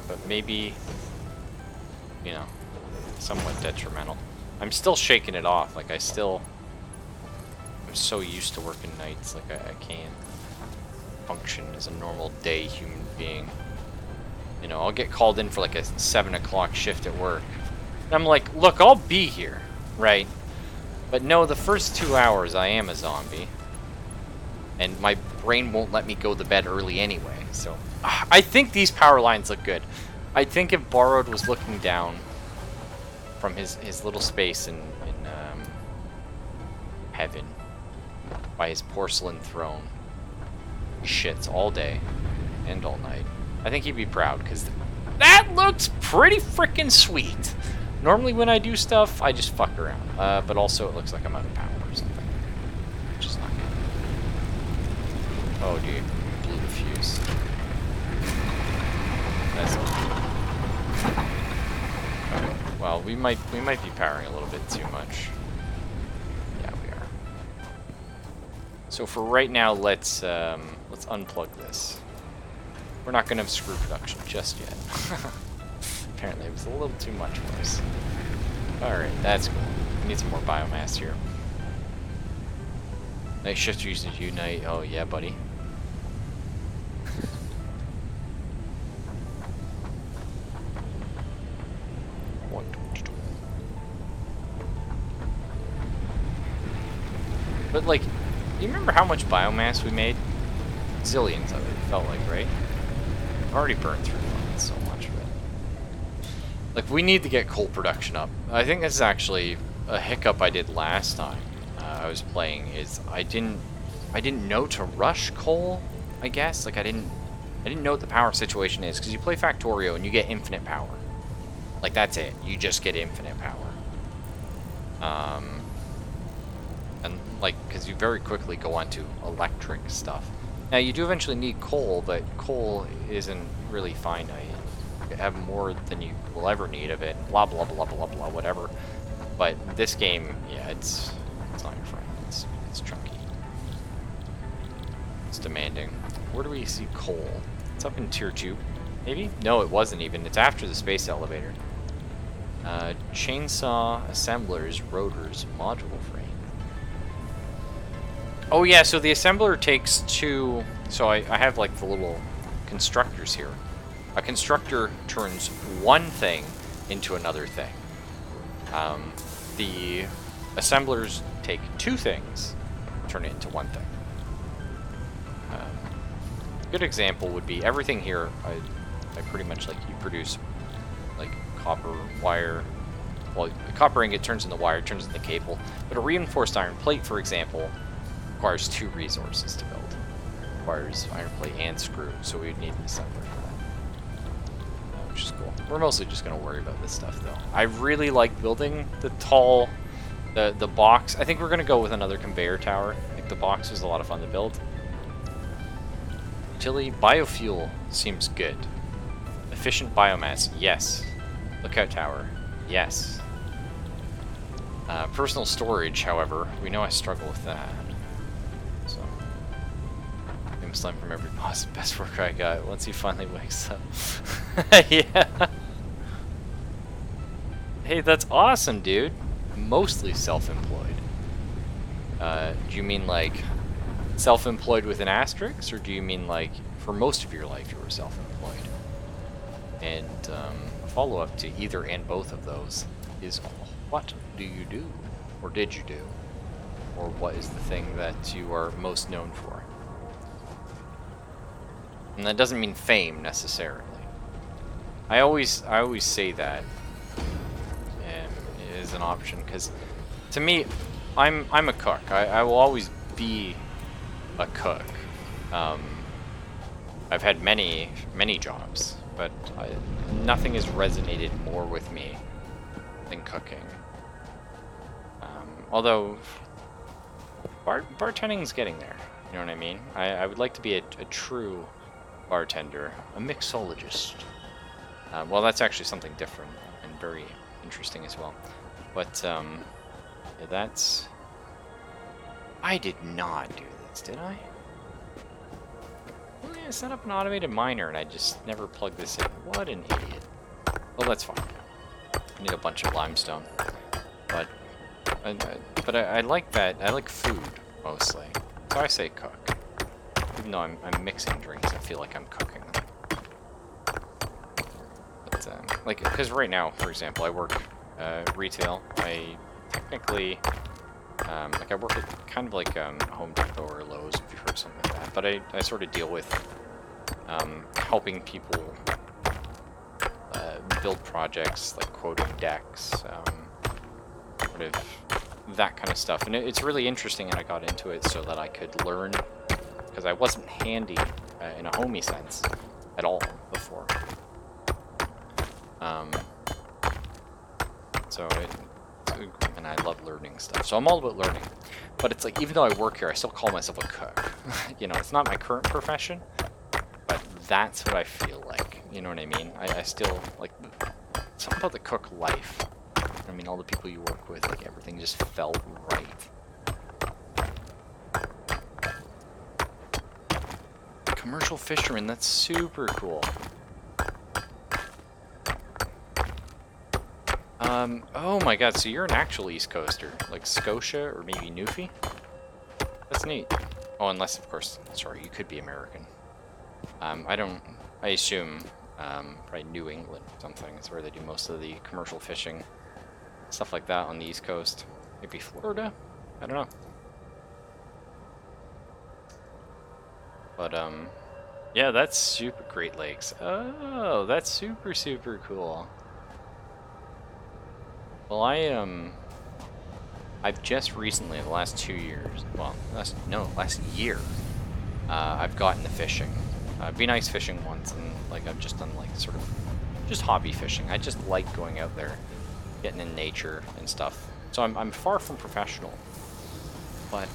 but maybe, you know, somewhat detrimental. I'm still shaking it off. Like I'm so used to working nights. Like I can't function as a normal day human being. You know, I'll get called in for like a 7 o'clock shift at work. And I'm like, look, I'll be here, right? But no, the first 2 hours I am a zombie. And my brain won't let me go to bed early anyway. So I think these power lines look good. I think if Borrowed was looking down from his little space in heaven by his porcelain throne, he shits all day and all night, I think he'd be proud, because that looks pretty freaking sweet. Normally when I do stuff, I just fuck around. But also it looks like I'm out of power or something, which is not good. Oh, dude. Blew the fuse. That's Well, we might be powering a little bit too much. Yeah, we are. So for right now, let's unplug this. We're not gonna have screw production just yet. Apparently, it was a little too much for us. All right, that's cool. We need some more biomass here. Night shift uses unite. Oh yeah, buddy. But like, you remember how much biomass we made? Zillions of it, felt like, right? I've already burned through so much of it. Like, we need to get coal production up. I think this is actually a hiccup I did last time I was playing. Is I didn't know to rush coal. I guess like I didn't know what the power situation is, because you play Factorio and you get infinite power. Like that's it. You just get infinite power. And like, because you very quickly go on to electric stuff. Now you do eventually need coal, but coal isn't really finite. You have more than you will ever need of it. Blah blah blah blah blah whatever. But this game, yeah, it's not your friend. It's chunky. It's demanding. Where do we see coal? It's up in tier 2. Maybe? No, it wasn't even. It's after the space elevator. Chainsaw assemblers, rotors, module frame. Oh yeah, so the assembler takes 2. So I have like the little constructors here. A constructor turns one thing into another thing. The assemblers take 2 things, turn it into one thing. Good example would be everything here. I pretty much like you produce like copper wire. Well, the copper ingot turns into wire, turns into cable. But a reinforced iron plate, for example, requires 2 resources to build. It requires iron plate and screw, so we'd need an assembler for that. Which is cool. We're mostly just gonna worry about this stuff though. I really like building the tall, the box. I think we're gonna go with another conveyor tower. I think the box was a lot of fun to build. Utility biofuel seems good. Efficient biomass, yes. Lookout tower, yes. Personal storage, however, we know I struggle with that. So, I'm slime from every boss. Best work I got once he finally wakes up. Yeah. Hey, that's awesome, dude. Mostly self-employed. Do you mean like self-employed with an asterisk, or do you mean like for most of your life you were self-employed? And a follow-up to either and both of those is, what do you do, or did you do, or what is the thing that you are most known for? And that doesn't mean fame necessarily. I always say that is an option, because to me, I'm a cook. I will always be a cook. I've had many jobs, but nothing has resonated more with me than cooking. Although bartending's getting there, you know what I mean? I would like to be a true bartender, a mixologist. Well, that's actually something different and very interesting as well. But yeah, that's. I did not do this, did I? Well, yeah, set up an automated miner and I just never plugged this in. What an idiot. Well, that's fine. I need a bunch of limestone. But I like that. I like food, mostly. So I say cook. Even though I'm mixing drinks, I feel like I'm cooking them. But, like, because right now, for example, I work retail. I technically... like I work at kind of like Home Depot or Lowe's, if you've heard something like that. But I sort of deal with helping people build projects, like quoting decks, sort of that kind of stuff. And it's really interesting, and I got into it so that I could learn, because I wasn't handy in a homey sense at all before. And I love learning stuff, so I'm all about learning. But it's like, even though I work here, I still call myself a cook. You know, it's not my current profession, but that's what I feel like. You know what I mean? I still, like, something about the cook life I mean, all the people you work with, like, everything just felt right. Commercial fisherman, that's super cool. Oh my god, so you're an actual East Coaster, like Scotia or maybe Newfie? That's neat. Oh, unless, of course, sorry, you could be American. I assume, probably New England or something is where they do most of the commercial fishing. Stuff like that on the East Coast. Maybe Florida? I don't know. But, yeah, that's super Great Lakes. Oh, that's super, super cool. Well, I've just recently, in the last 2 years, well, last year, I've gotten to fishing. I've been ice fishing once, and, like, I've just done, like, sort of, just hobby fishing. I just like going out there, getting in nature and stuff. So I'm far from professional. But,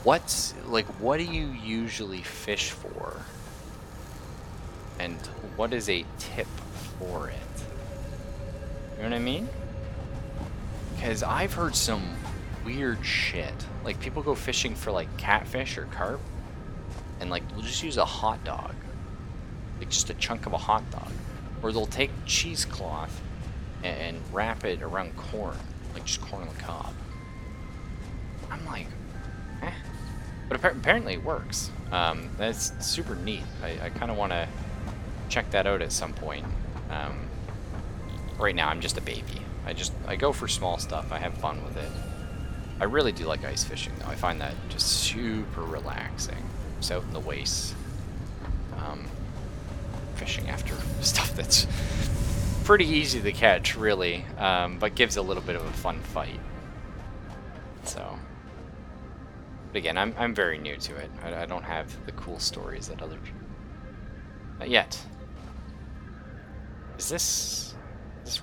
what do you usually fish for? And what is a tip for it? You know what I mean? Because I've heard some weird shit. Like, people go fishing for, like, catfish or carp, and, like, they'll just use a hot dog. Like, just a chunk of a hot dog. Or they'll take cheesecloth and wrap it around corn. Like, just corn on the cob. I'm like, eh. But apparently it works. That's super neat. I kind of want to check that out at some point. Right now, I'm just a baby. I go for small stuff. I have fun with it. I really do like ice fishing, though. I find that just super relaxing. Just out in the wastes, fishing after stuff that's pretty easy to catch, really, but gives a little bit of a fun fight. So, but again, I'm very new to it. I don't have the cool stories that other people. Not yet. Is this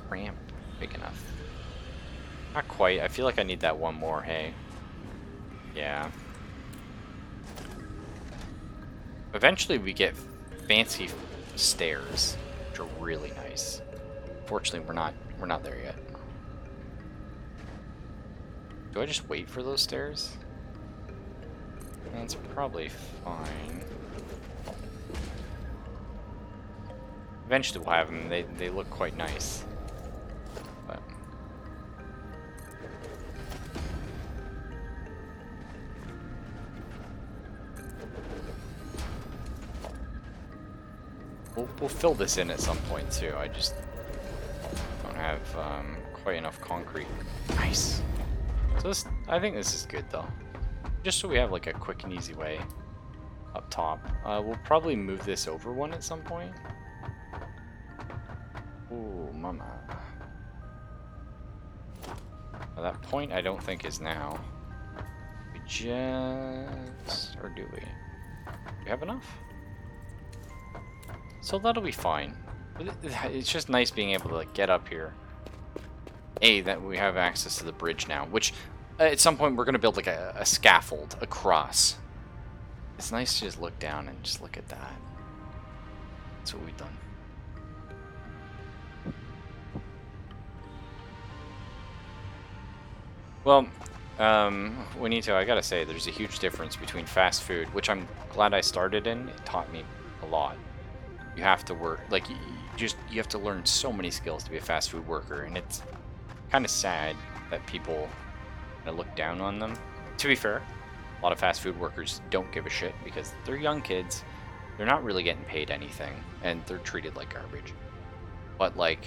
ramp big enough? Not quite. I feel like I need that one more, hey? Yeah. Eventually we get fancy stairs, which are really nice. Fortunately, we're not there yet. Do I just wait for those stairs? That's probably fine. Eventually we'll have them. They look quite nice. But we'll fill this in at some point too. I just don't have quite enough concrete. Nice. So I think this is good though. Just so we have like a quick and easy way up top. We'll probably move this over one at some point. Ooh, mama. Well, that point I don't think is now. We just... or do we? Do we have enough? So that'll be fine. It's just nice being able to like, get up here. That we have access to the bridge now, which at some point we're going to build like a scaffold across. It's nice to just look down and just look at that. That's what we've done. Well, I gotta say, there's a huge difference between fast food, which I'm glad I started in. It taught me a lot. You have to work, like, you have to learn so many skills to be a fast food worker, and it's kind of sad that people look down on them. To be fair, a lot of fast food workers don't give a shit because they're young kids. They're not really getting paid anything, and they're treated like garbage. But, like,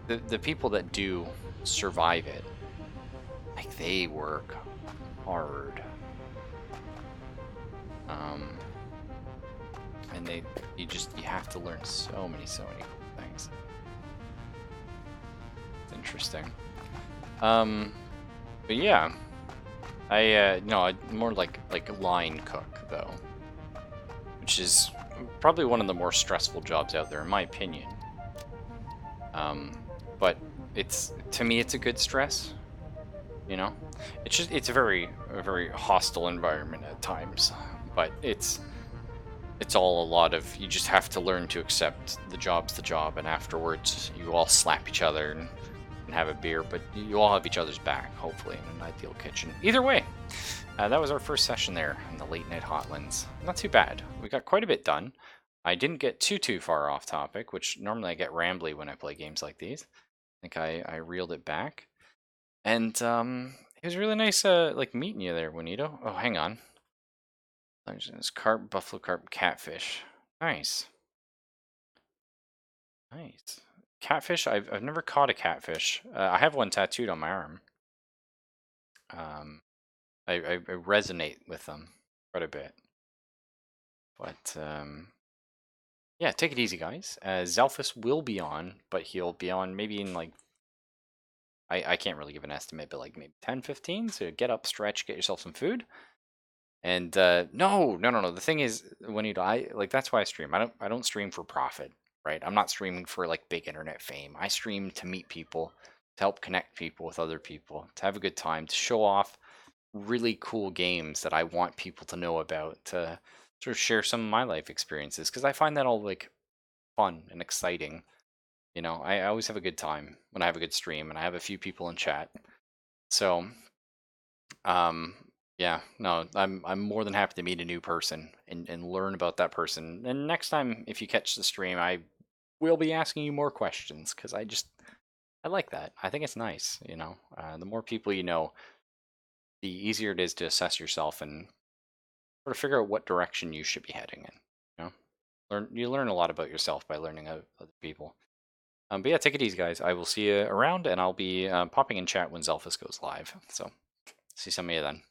the people that do survive it, like, they work hard. And you have to learn so many cool things. It's interesting. But yeah, no, more like line cook though, which is probably one of the more stressful jobs out there in my opinion. But to me it's a good stress. You know, it's a very hostile environment at times, but it's it's all a lot of, you just have to learn to accept the job's the job, and afterwards you all slap each other and have a beer, but you all have each other's back, hopefully, in an ideal kitchen. Either way, that was our first session there in the late night Hotlands. Not too bad. We got quite a bit done. I didn't get too far off topic, which normally I get rambly when I play games like these. I think I reeled it back. And it was really nice like meeting you there, Juanito. Oh, hang on. There's carp, buffalo carp, catfish. Nice. Nice. Catfish, I've never caught a catfish. I have one tattooed on my arm. Um, I resonate with them quite a bit. But yeah, take it easy, guys. Zelphus will be on, but he'll be on maybe in like, I can't really give an estimate, but like maybe 10, 15. So get up, stretch, get yourself some food. And no. The thing is, when I like, that's why I stream. I don't stream for profit, right? I'm not streaming for like big internet fame. I stream to meet people, to help connect people with other people, to have a good time, to show off really cool games that I want people to know about, to sort of share some of my life experiences, because I find that all like fun and exciting. You know, I always have a good time when I have a good stream and I have a few people in chat. So um, yeah, no, I'm more than happy to meet a new person and learn about that person. And next time, if you catch the stream, I will be asking you more questions, because I like that. I think it's nice. You know, the more people you know, the easier it is to assess yourself and sort of figure out what direction you should be heading in. You know, you learn a lot about yourself by learning about other people. But yeah, take it easy, guys. I will see you around, and I'll be popping in chat when Zelphus goes live. So see some of you then.